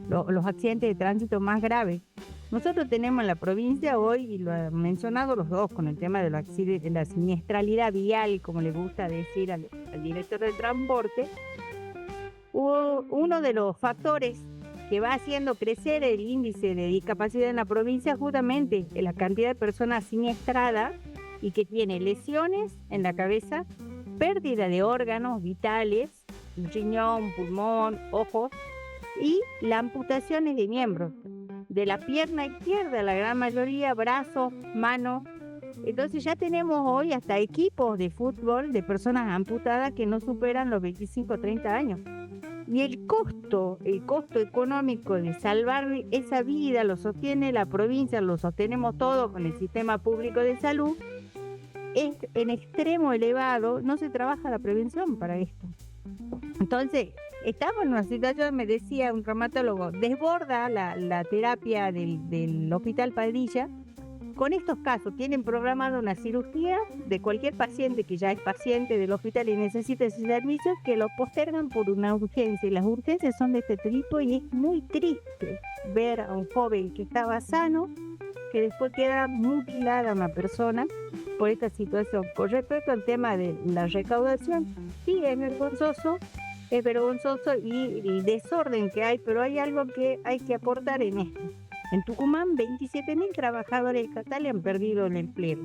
Speaker 2: los accidentes de tránsito más graves. Nosotros tenemos en la provincia hoy, y lo han mencionado los dos con el tema de la siniestralidad vial, como le gusta decir al director del transporte, uno de los factores que va haciendo crecer el índice de discapacidad en la provincia justamente es la cantidad de personas siniestradas y que tiene lesiones en la cabeza, pérdida de órganos vitales, riñón, pulmón, ojos, y las amputaciones de miembros, de la pierna izquierda, la gran mayoría, brazos, manos. Entonces ya tenemos hoy hasta equipos de fútbol de personas amputadas que no superan los 25 o 30 años. Y el costo económico de salvar esa vida lo sostiene la provincia, lo sostenemos todos con el sistema público de salud, es en extremo elevado. No se trabaja la prevención para esto. Entonces, estamos en una situación, me decía un traumatólogo, desborda la terapia del Hospital Padilla. Con estos casos tienen programada una cirugía de cualquier paciente que ya es paciente del hospital y necesita ese servicio, que lo postergan por una urgencia. Y las urgencias son de este tipo y es muy triste ver a un joven que estaba sano, que después queda mutilada una persona por esta situación. Con respecto al tema de la recaudación, sí, es vergonzoso y desorden que hay, pero hay algo que hay que aportar en esto. En Tucumán, 27.000 trabajadores estatales han perdido el empleo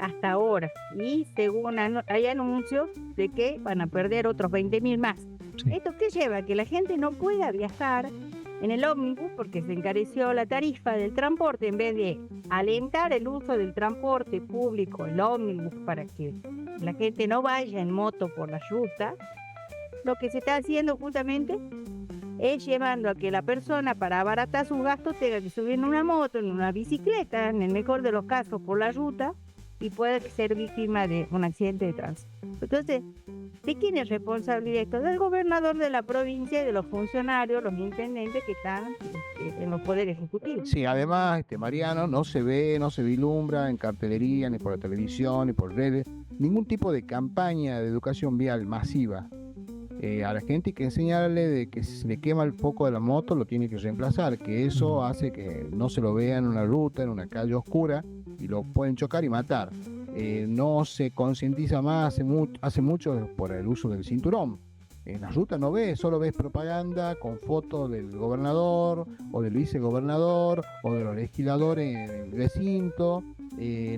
Speaker 2: hasta ahora. Y según hay anuncios de que van a perder otros 20.000 más.
Speaker 1: Sí.
Speaker 2: ¿Esto qué lleva? Que la gente no pueda viajar en el ómnibus porque se encareció la tarifa del transporte. En vez de alentar el uso del transporte público, el ómnibus, para que la gente no vaya en moto por la ruta, lo que se está haciendo justamente es llevando a que la persona, para abaratar sus gastos, tenga que subir en una moto, en una bicicleta, en el mejor de los casos por la ruta, y puede ser víctima de un accidente de tránsito. Entonces, ¿de quién es responsabilidad esto? Del gobernador de la provincia y de los funcionarios, los intendentes que están en los poderes ejecutivos.
Speaker 3: Sí, además, Mariano, no se vislumbra en cartelería, ni por la televisión, ni por redes, ningún tipo de campaña de educación vial masiva. A la gente hay que enseñarle de que si se le quema el foco de la moto lo tiene que reemplazar, que eso hace que no se lo vea en una ruta, en una calle oscura, y lo pueden chocar y matar. No se concientiza más hace mucho por el uso del cinturón. En la ruta no ves, solo ves propaganda con fotos del gobernador o del vicegobernador o de los legisladores en el recinto,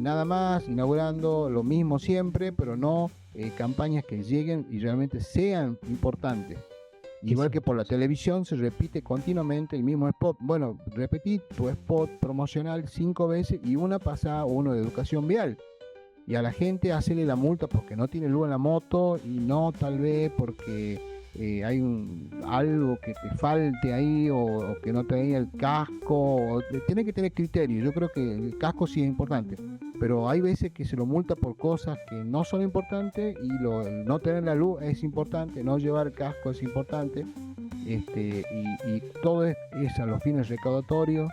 Speaker 3: nada más, inaugurando lo mismo siempre, pero no campañas que lleguen y realmente sean importantes. Igual que por la televisión se repite continuamente el mismo spot. Bueno, repetí tu spot promocional 5 veces y una pasa uno de educación vial. Y a la gente hacerle la multa porque no tiene luz en la moto y no tal vez porque hay algo que te falte ahí o que no tenga el casco. Tiene que tener criterio. Yo creo que el casco sí es importante, pero hay veces que se lo multa por cosas que no son importantes y no tener la luz es importante, no llevar el casco es importante, y todo es a los fines recaudatorios.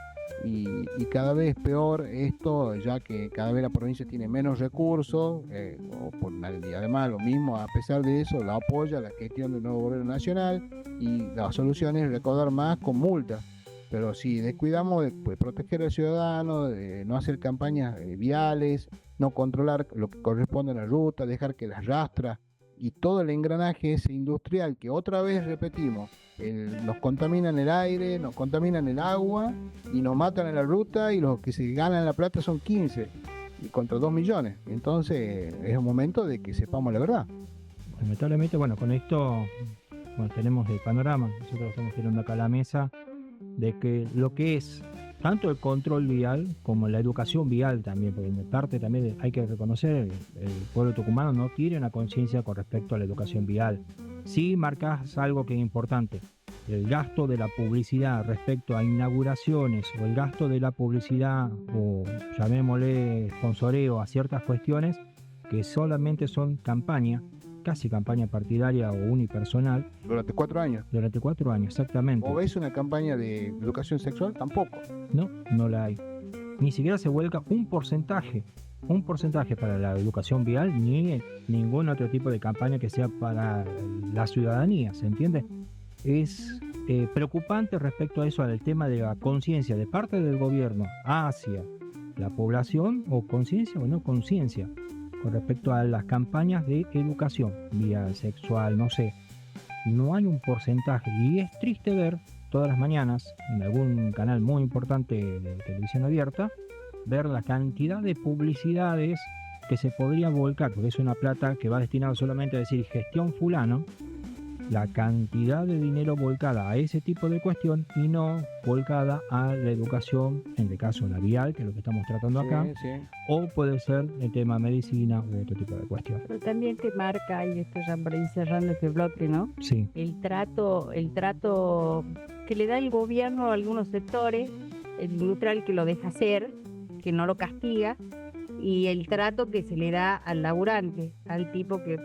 Speaker 3: Y cada vez peor esto, ya que cada vez la provincia tiene menos recursos, y además lo mismo, a pesar de eso, la apoya la gestión del nuevo gobierno nacional, y la solución es recaudar más con multas. Pero si descuidamos de proteger al ciudadano, de no hacer campañas viales, no controlar lo que corresponde a la ruta, dejar que las rastras y todo el engranaje ese industrial que otra vez repetimos, nos contaminan el aire, nos contaminan el agua y nos matan en la ruta, y los que se ganan la plata son 15 y contra 2 millones. Entonces es un momento de que sepamos la verdad.
Speaker 1: Lamentablemente, bueno, con esto tenemos el panorama. Nosotros estamos tirando acá a la mesa de que lo que es tanto el control vial como la educación vial también, porque en parte también hay que reconocer, el pueblo tucumano no tiene una conciencia con respecto a la educación vial. Sí marcas algo que es importante, el gasto de la publicidad respecto a inauguraciones, o el gasto de la publicidad, o llamémosle sponsoreo a ciertas cuestiones que solamente son campaña, casi campaña partidaria o unipersonal.
Speaker 3: Durante 4 años.
Speaker 1: Durante 4 años, exactamente.
Speaker 3: ¿O ves una campaña de educación sexual? Tampoco.
Speaker 1: No la hay. Ni siquiera se vuelca un porcentaje para la educación vial, ni ningún otro tipo de campaña que sea para la ciudadanía, ¿se entiende? Es preocupante respecto a eso, al tema de la conciencia de parte del gobierno hacia la población, o conciencia o no conciencia, con respecto a las campañas de educación vial, sexual, no sé. No hay un porcentaje, y es triste ver todas las mañanas en algún canal muy importante de televisión abierta, ver la cantidad de publicidades que se podría volcar, porque es una plata que va destinada solamente a decir gestión fulano, la cantidad de dinero volcada a ese tipo de cuestión y no volcada a la educación, en el caso de la vial, que es lo que estamos tratando acá,
Speaker 3: sí.
Speaker 1: o puede ser el tema medicina u otro tipo de cuestión.
Speaker 2: Pero también te marca, y esto ya para ir cerrando este bloque, ¿no?
Speaker 1: Sí.
Speaker 2: El trato que le da el gobierno a algunos sectores, el industrial que lo deja hacer, que no lo castiga, y el trato que se le da al laburante, al tipo que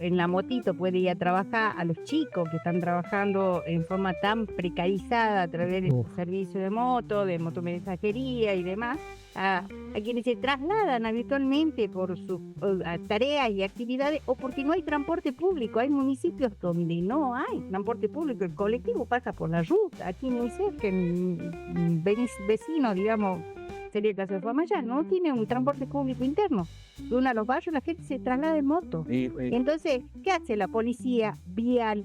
Speaker 2: en la motito puede ir a trabajar, a los chicos que están trabajando en forma tan precarizada a través de su servicio de motomensajería y demás, a quienes se trasladan habitualmente por sus tareas y actividades o porque no hay transporte público. Hay municipios donde no hay transporte público, el colectivo pasa por la ruta. Aquí muy cerca, en vecino, digamos, sería el caso de Famaillá, no tiene un transporte público interno. De uno a los barrios la gente se traslada en moto. Entonces, ¿qué hace la policía vial?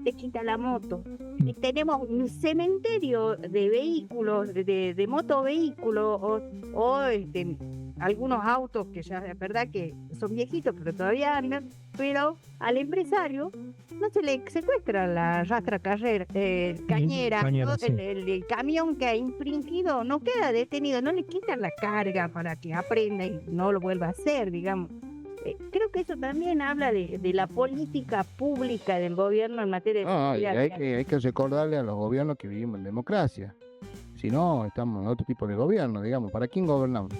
Speaker 2: Te quita la moto. Y tenemos un cementerio de vehículos, de motovehículos o algunos autos que ya es verdad que son viejitos pero todavía andan, pero al empresario no se le secuestra la rastra cañera, ¿no?
Speaker 1: Sí.
Speaker 2: El camión que ha infringido no queda detenido, no le quitan la carga para que aprenda y no lo vuelva a hacer, digamos. Creo que eso también habla de la política pública del gobierno en materia de seguridad.
Speaker 3: Hay que recordarle a los gobiernos que vivimos en democracia. Si no, estamos en otro tipo de gobierno, digamos. ¿Para quién gobernamos?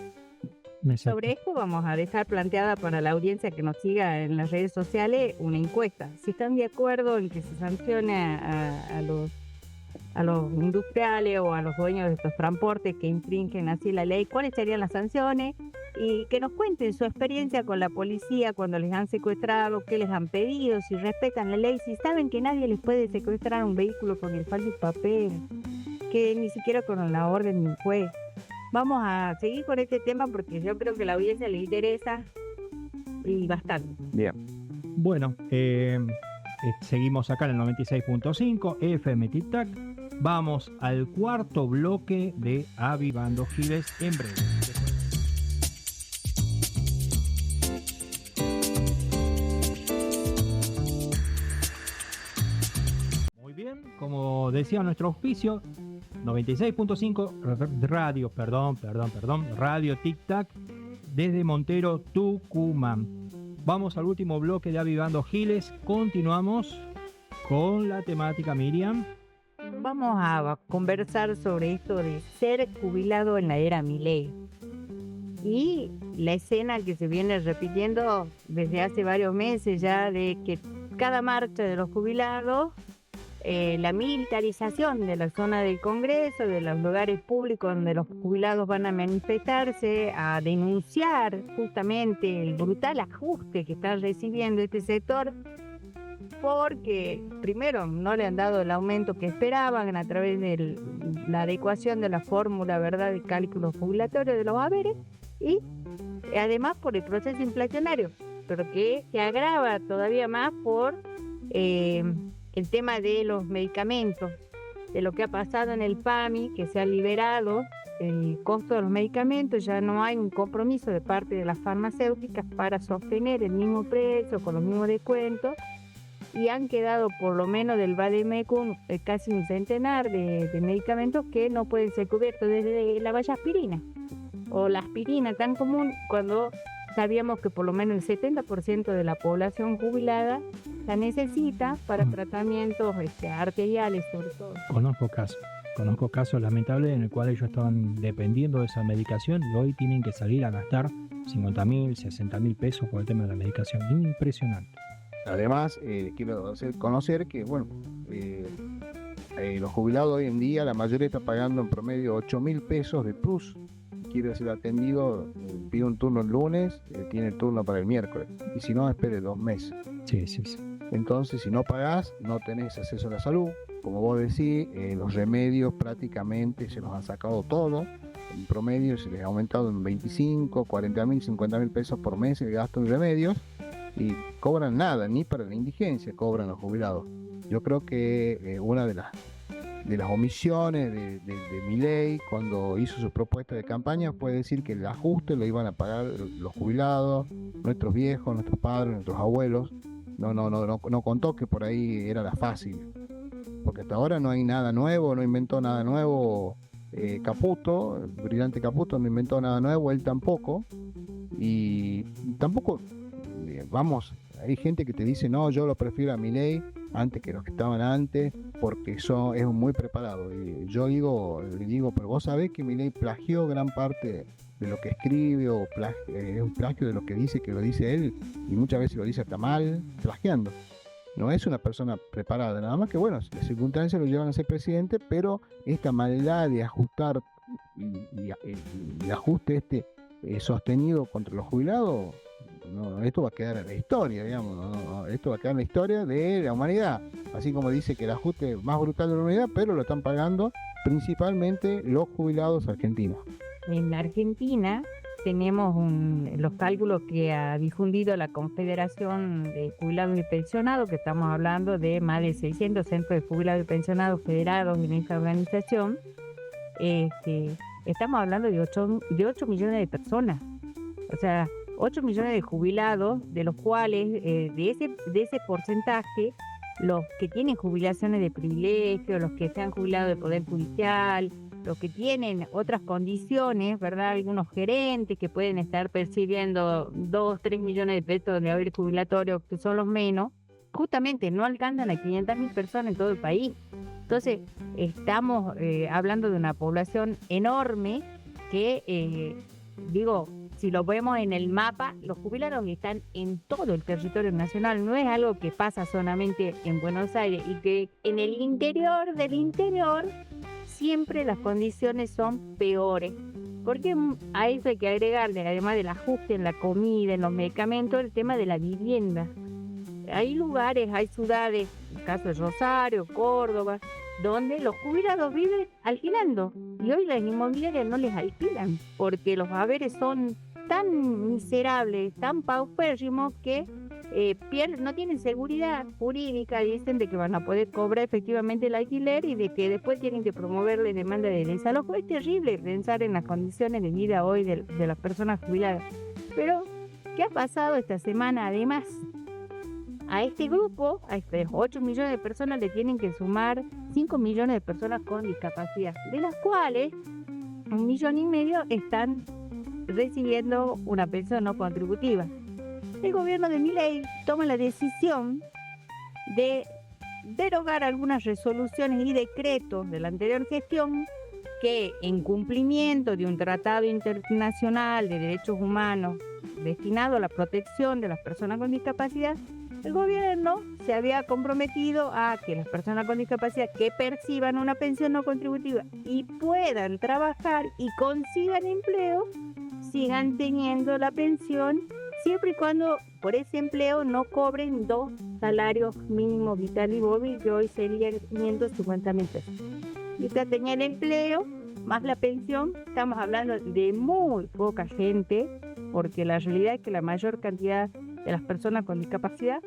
Speaker 2: Sobre esto vamos a dejar planteada para la audiencia que nos siga en las redes sociales una encuesta. Si están de acuerdo en que se sancione a los industriales o a los dueños de estos transportes que infringen así la ley, ¿cuáles serían las sanciones? Y que nos cuenten su experiencia con la policía cuando les han secuestrado, qué les han pedido, si respetan la ley, si saben que nadie les puede secuestrar un vehículo con el falso papel, que ni siquiera con la orden de un juez. Vamos a seguir con este tema porque yo creo que a la audiencia le interesa y bastante.
Speaker 3: Bien.
Speaker 1: Bueno, seguimos acá en el 96.5 FM Tic Tac. Vamos al cuarto bloque de Avivando Giles en breve. Muy bien, como decía nuestro auspicio, 96.5 Radio Tic Tac desde Montero, Tucumán. Vamos al último bloque de Avivando Giles. Continuamos con la temática, Miriam.
Speaker 2: Vamos a conversar sobre esto de ser jubilado en la era Milei y la escena que se viene repitiendo desde hace varios meses ya, de que cada marcha de los jubilados, la militarización de la zona del Congreso, de los lugares públicos donde los jubilados van a manifestarse, a denunciar justamente el brutal ajuste que está recibiendo este sector, porque primero no le han dado el aumento que esperaban a través de la adecuación de la fórmula, ¿verdad?, de cálculo jubilatorio de los haberes, y además por el proceso inflacionario, pero que se agrava todavía más por el tema de los medicamentos, de lo que ha pasado en el PAMI, que se ha liberado el costo de los medicamentos. Ya no hay un compromiso de parte de las farmacéuticas para sostener el mismo precio con los mismos descuentos, y han quedado por lo menos del Bademecum casi un centenar de medicamentos que no pueden ser cubiertos, desde la vallaspirina o la aspirina tan común, cuando sabíamos que por lo menos el 70% de la población jubilada la necesita para tratamientos arteriales, sobre todo.
Speaker 1: Conozco casos lamentables en el cual ellos estaban dependiendo de esa medicación y hoy tienen que salir a gastar 50.000, 60.000 pesos por el tema de la medicación. Impresionante.
Speaker 3: Además, quiero hacer conocer que, los jubilados hoy en día, la mayoría está pagando en promedio 8.000 pesos de plus. Quiere ser atendido, pide un turno el lunes, tiene el turno para el miércoles. Y si no, espere 2 meses.
Speaker 1: Sí.
Speaker 3: Entonces, si no pagás, no tenés acceso a la salud. Como vos decís, los remedios prácticamente se los han sacado todo. En promedio se les ha aumentado en 25, 40.000, 50.000 pesos por mes el gasto en remedios. Y cobran nada, ni para la indigencia cobran los jubilados. Yo creo que una de las omisiones de Milei cuando hizo su propuesta de campaña fue decir que el ajuste lo iban a pagar los jubilados, nuestros viejos, nuestros padres, nuestros abuelos. No contó que por ahí era la fácil, porque hasta ahora no hay nada nuevo, no inventó nada nuevo. Caputo, el brillante Caputo, no inventó nada nuevo, él tampoco, y tampoco. Hay gente que te dice, no, yo lo prefiero a Milei antes que los que estaban antes, porque es muy preparado. Y yo le digo, pero vos sabés que Milei plagió gran parte de lo que escribe o es un plagio de lo que dice, que lo dice él, y muchas veces lo dice hasta mal, plagiando. No es una persona preparada, nada más que bueno, las circunstancias lo llevan a ser presidente, pero esta maldad de ajustar y ajuste sostenido contra los jubilados, no, esto va a quedar en la historia, digamos, esto va a quedar en la historia de la humanidad, así como dice que el ajuste más brutal de la humanidad, pero lo están pagando principalmente los jubilados argentinos.
Speaker 2: En la Argentina tenemos los cálculos que ha difundido la Confederación de Jubilados y Pensionados, que estamos hablando de más de 600 centros de jubilados y pensionados federados en esta organización. Estamos hablando de 8 millones de personas, o sea, 8 millones de jubilados, de los cuales, de ese porcentaje, los que tienen jubilaciones de privilegio, los que se han jubilado del Poder Judicial, los que tienen otras condiciones, ¿verdad? Algunos gerentes que pueden estar percibiendo 2, 3 millones de pesos de haber jubilatorio, que son los menos, justamente no alcanzan a 500.000 personas en todo el país. Entonces, estamos hablando de una población enorme que, si lo vemos en el mapa, los jubilados están en todo el territorio nacional, no es algo que pasa solamente en Buenos Aires, y que en el interior del interior siempre las condiciones son peores, porque a eso hay que agregarle, además del ajuste en la comida, en los medicamentos, el tema de la vivienda. Hay lugares, hay ciudades, en el caso de Rosario, Córdoba, donde los jubilados viven alquilando, y hoy las inmobiliarias no les alquilan porque los haberes son tan miserables, tan paupérrimos que no tienen seguridad jurídica. Dicen de que van a poder cobrar efectivamente el alquiler y de que después tienen que promoverle demanda de desalojo. Es terrible pensar en las condiciones de vida hoy de las personas jubiladas. Pero, ¿qué ha pasado esta semana? Además, a este grupo, a estos 8 millones de personas, le tienen que sumar 5 millones de personas con discapacidad, de las cuales 1,5 millones están recibiendo una pensión no contributiva. El gobierno de Milei toma la decisión de derogar algunas resoluciones y decretos de la anterior gestión que, en cumplimiento de un tratado internacional de derechos humanos destinado a la protección de las personas con discapacidad, el gobierno se había comprometido a que las personas con discapacidad que perciban una pensión no contributiva y puedan trabajar y consigan empleo, sigan teniendo la pensión, siempre y cuando por ese empleo no cobren 2 salarios mínimos vital y móvil, que hoy serían 550.000 pesos. Y usted tenía el empleo más la pensión, estamos hablando de muy poca gente, porque la realidad es que la mayor cantidad de las personas con discapacidad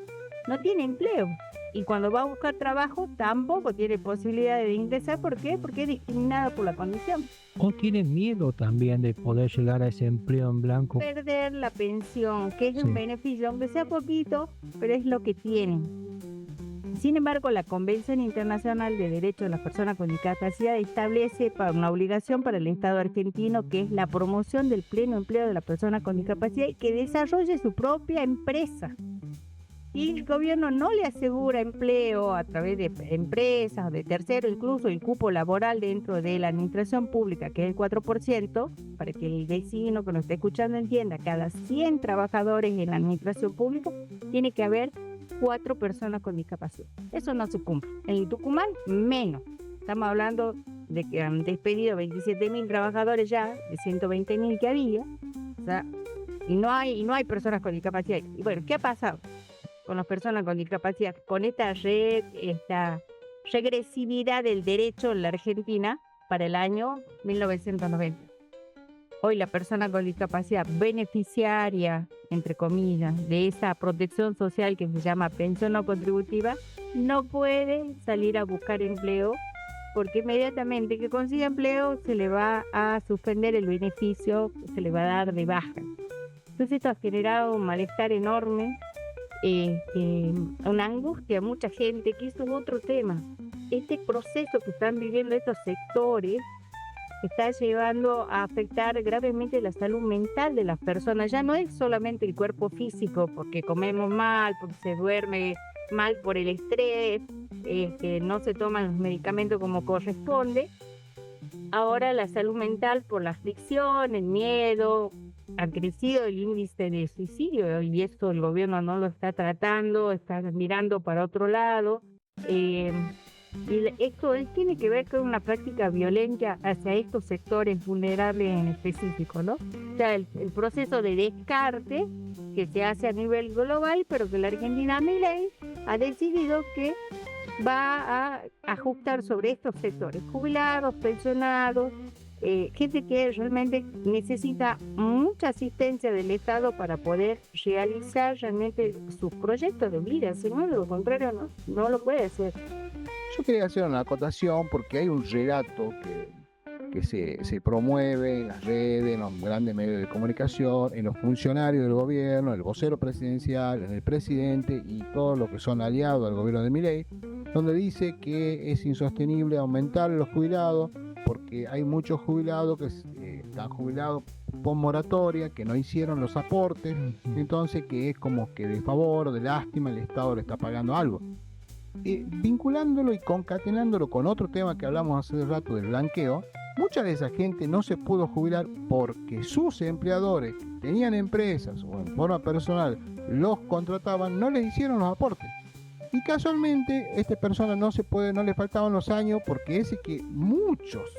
Speaker 2: no tiene empleo, y cuando va a buscar trabajo tampoco tiene posibilidad de ingresar. ¿Por qué? Porque es discriminada por la condición.
Speaker 1: ¿O tienen miedo también de poder llegar a ese empleo en blanco?
Speaker 2: Perder la pensión, que es un beneficio, aunque sea poquito, pero es lo que tienen. Sin embargo, la Convención Internacional de Derechos de las Personas con Discapacidad establece una obligación para el Estado argentino, que es la promoción del pleno empleo de las personas con discapacidad y que desarrolle su propia empresa. Y el gobierno no le asegura empleo a través de empresas o de terceros, incluso el cupo laboral dentro de la administración pública, que es el 4%, para que el vecino que nos está escuchando entienda, cada 100 trabajadores en la administración pública tiene que haber 4 personas con discapacidad. Eso no se cumple. En Tucumán, menos. Estamos hablando de que han despedido 27.000 trabajadores ya, de 120.000 que había. O sea, y no hay personas con discapacidad. Y bueno, ¿qué ha pasado con las personas con discapacidad? Con esta regresividad del derecho en la Argentina para el año 1990. Hoy la persona con discapacidad beneficiaria, entre comillas, de esa protección social que se llama pensión no contributiva, no puede salir a buscar empleo, porque inmediatamente que consiga empleo se le va a suspender el beneficio, se le va a dar de baja. Entonces esto ha generado un malestar enorme, una angustia a mucha gente, que eso es otro tema. Este proceso que están viviendo estos sectores está llevando a afectar gravemente la salud mental de las personas. Ya no es solamente el cuerpo físico, porque comemos mal, porque se duerme mal por el estrés, que no se toman los medicamentos como corresponde, ahora la salud mental por la aflicción, el miedo, ha crecido el índice de suicidio y esto el gobierno no lo está tratando, está mirando para otro lado. Y esto tiene que ver con una práctica violenta hacia estos sectores vulnerables en específico, ¿no? O sea, el proceso de descarte que se hace a nivel global, pero que la Argentina Milei ha decidido que va a ajustar sobre estos sectores, jubilados, pensionados, gente que realmente necesita mucha asistencia del Estado para poder realizar realmente sus proyectos de vida, si no, de lo contrario no lo puede hacer.
Speaker 3: Yo quería hacer una acotación porque hay un relato que se promueve en las redes, en los grandes medios de comunicación, en los funcionarios del gobierno, el vocero presidencial, en el presidente y todos los que son aliados al gobierno de Milei, donde dice que es insostenible aumentar los jubilados porque hay muchos jubilados que están jubilados por moratoria, que no hicieron los aportes, entonces que es como que de favor o de lástima el Estado le está pagando algo. Vinculándolo y concatenándolo con otro tema que hablamos hace rato del blanqueo, mucha de esa gente no se pudo jubilar porque sus empleadores que tenían empresas o en forma personal los contrataban, no les hicieron los aportes. Y casualmente esta persona no le faltaban los años porque es que muchos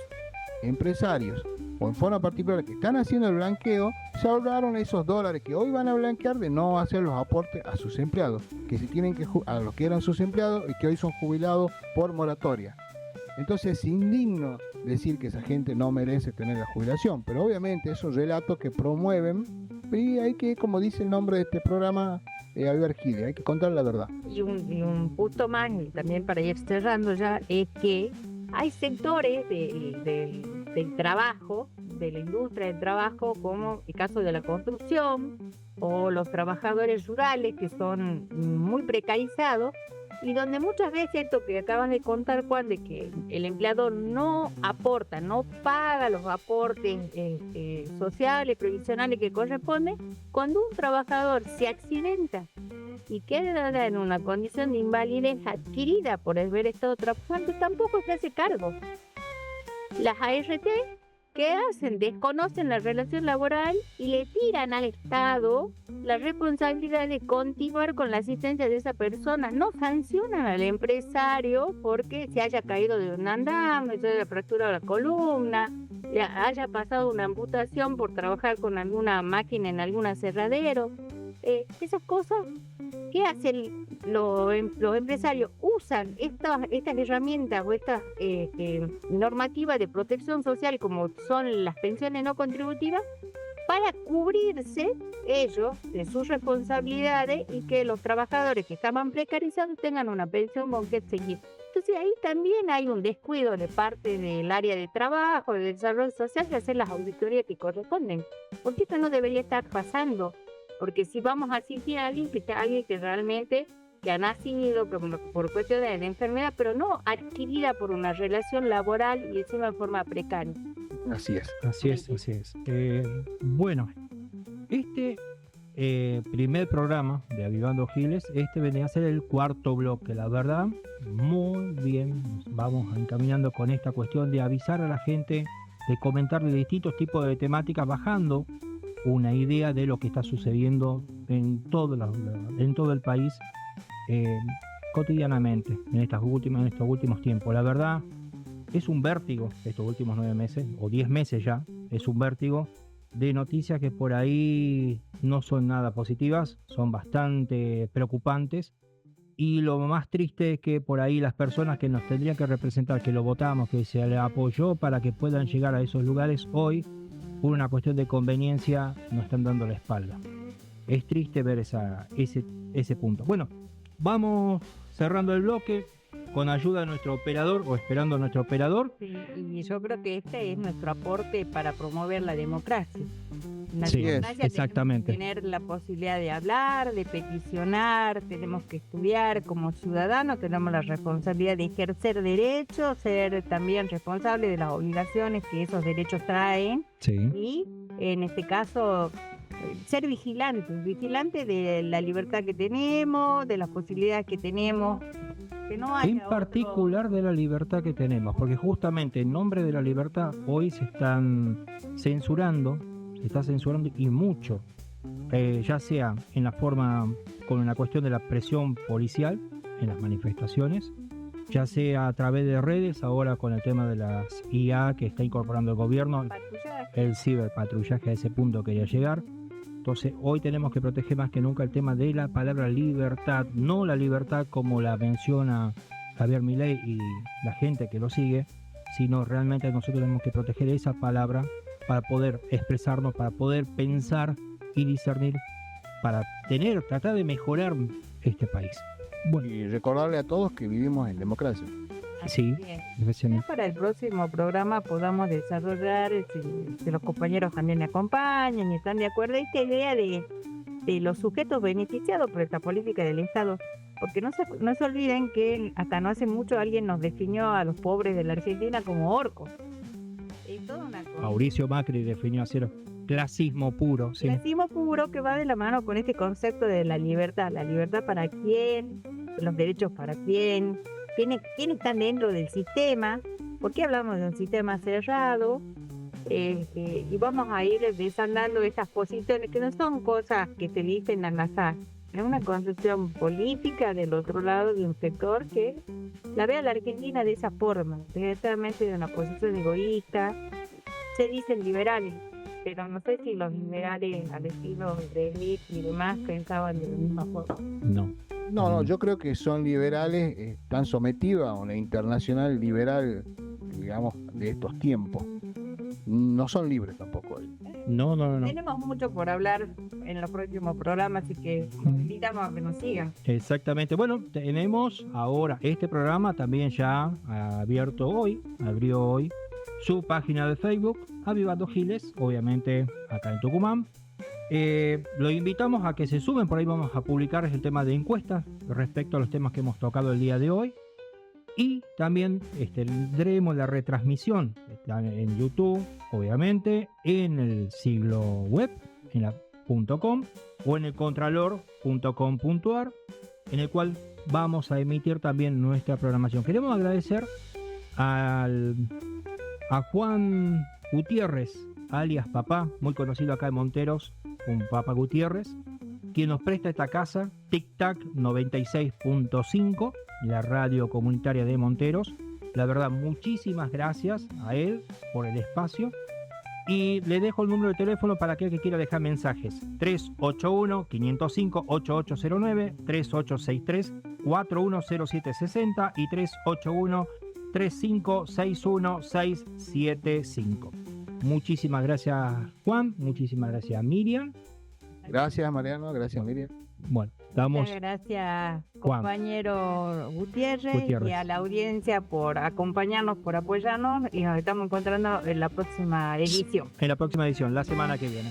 Speaker 3: empresarios o en forma particular que están haciendo el blanqueo se ahorraron esos dólares que hoy van a blanquear de no hacer los aportes a sus empleados, que se tienen que a los que eran sus empleados y que hoy son jubilados por moratoria. Entonces es indigno decir que esa gente no merece tener la jubilación, pero obviamente esos relatos que promueven, y hay que, como dice el nombre de este programa, Albert Gide, hay que contar la verdad.
Speaker 2: Y un punto más, y también para ir cerrando ya, es que hay sectores del trabajo, de la industria del trabajo, como el caso de la construcción o los trabajadores rurales que son muy precarizados y donde muchas veces esto que acabas de contar, Juan, de que el empleador no aporta, no paga los aportes sociales, previsionales que corresponden, cuando un trabajador se accidenta y queda en una condición de invalidez adquirida por haber estado trabajando, tampoco se hace cargo. Las ART, ¿qué hacen? Desconocen la relación laboral y le tiran al Estado la responsabilidad de continuar con la asistencia de esa persona. No sancionan al empresario porque se haya caído de un andamio, se haya fracturado la columna, le haya pasado una amputación por trabajar con alguna máquina en algún aserradero. Esas cosas, ¿qué hacen los empresarios? Usan estas herramientas o estas normativas de protección social como son las pensiones no contributivas para cubrirse ellos de sus responsabilidades y que los trabajadores que estaban precarizados tengan una pensión con que seguir. Entonces ahí también hay un descuido de parte del área de trabajo, de desarrollo social, de hacer las auditorías que corresponden, porque esto no debería estar pasando. Porque si vamos a asistir a alguien que realmente que ha nacido por cuestiones de enfermedad, pero no adquirida por una relación laboral y encima en forma precaria.
Speaker 3: Así es.
Speaker 1: Así es. Bueno, este primer programa de Avivando Giles, vendría a ser el cuarto bloque, la verdad, muy bien, nos vamos encaminando con esta cuestión de avisar a la gente, de comentar de distintos tipos de temáticas, bajando una idea de lo que está sucediendo en todo el país cotidianamente en estos últimos tiempos. La verdad es un vértigo estos últimos 9 meses o 10 meses ya, es un vértigo de noticias que por ahí no son nada positivas, son bastante preocupantes, y lo más triste es que por ahí las personas que nos tendrían que representar, que lo votamos, que se le apoyó para que puedan llegar a esos lugares, hoy por una cuestión de conveniencia nos están dando la espalda. Es triste ver ese punto. Bueno, vamos cerrando el bloque con ayuda de nuestro operador o esperando a nuestro operador.
Speaker 2: Sí, y yo creo que este es nuestro aporte para promover la democracia.
Speaker 1: Sí, exactamente.
Speaker 2: Tener la posibilidad de hablar, de peticionar, tenemos que estudiar como ciudadanos, tenemos la responsabilidad de ejercer derechos, ser también responsables de las obligaciones que esos derechos traen.
Speaker 1: Sí.
Speaker 2: Y en este caso ser vigilantes de la libertad que tenemos, de las posibilidades que tenemos que no haya
Speaker 1: en particular de la libertad que tenemos, porque justamente en nombre de la libertad hoy se está censurando y mucho, ya sea en la forma, con la cuestión de la presión policial en las manifestaciones, ya sea a través de redes, ahora con el tema de las IA que está incorporando el gobierno,
Speaker 2: patrullaje.
Speaker 1: el ciberpatrullaje, a ese punto quería llegar. Entonces hoy tenemos que proteger más que nunca el tema de la palabra libertad, no la libertad como la menciona Javier Milei y la gente que lo sigue, sino realmente nosotros tenemos que proteger esa palabra para poder expresarnos, para poder pensar y discernir, para tratar de mejorar este país. Bueno,
Speaker 3: Y recordarle a todos que vivimos en democracia.
Speaker 1: sí,
Speaker 2: Bien.
Speaker 1: efectivamente.
Speaker 2: Para el próximo programa podamos desarrollar, si los compañeros también me acompañan y están de acuerdo, esta idea de los sujetos beneficiados por esta política del Estado. Porque no se olviden que hasta no hace mucho alguien nos definió a los pobres de la Argentina como orcos. Es toda una cosa.
Speaker 1: Mauricio Macri definió así clasismo puro, sí.
Speaker 2: Clasismo puro que va de la mano con este concepto de la libertad. La libertad para quién, los derechos para quién, quiénes están dentro del sistema. ¿Por qué hablamos de un sistema cerrado? Y vamos a ir desandando estas posiciones que no son cosas que se dicen al azar. Es una construcción política del otro lado de un sector que la ve a la Argentina de esa forma, directamente de una posición egoísta. Se dicen liberales, pero no sé si los liberales al estilo de Smith y demás pensaban de la misma forma.
Speaker 1: No.
Speaker 3: No, yo creo que son liberales, están sometidos a una internacional liberal, digamos, de estos tiempos. No son libres tampoco.
Speaker 1: No.
Speaker 2: Tenemos mucho por hablar en los próximos programas, así que los invitamos a que nos sigan.
Speaker 1: Exactamente. Bueno, tenemos ahora este programa también ya abrió hoy su página de Facebook, Avivando Giles, obviamente acá en Tucumán. Lo invitamos a que se sumen, por ahí vamos a publicar el tema de encuestas respecto a los temas que hemos tocado el día de hoy. Y también tendremos la retransmisión en YouTube, obviamente, en el siglo web, en la .com o en el contralor.com.ar, en el cual vamos a emitir también nuestra programación. Queremos agradecer a Juan Gutiérrez, alias Papá, muy conocido acá en Monteros, un Papá Gutiérrez, quien nos presta esta casa, Tic Tac 96.5, la radio comunitaria de Monteros. La verdad, muchísimas gracias a él por el espacio. Y le dejo el número de teléfono para aquel que quiera dejar mensajes. 381-505-8809, 3863-410760 y 381-3561-675. Muchísimas gracias, Juan. Muchísimas gracias, Miriam.
Speaker 3: Gracias, Mariano. Gracias, Miriam.
Speaker 1: Bueno, damos.
Speaker 2: Muchas gracias,
Speaker 1: Juan.
Speaker 2: compañero Gutiérrez, y a la audiencia por acompañarnos, por apoyarnos, y nos estamos encontrando en la próxima edición.
Speaker 1: En la próxima edición, la semana que viene.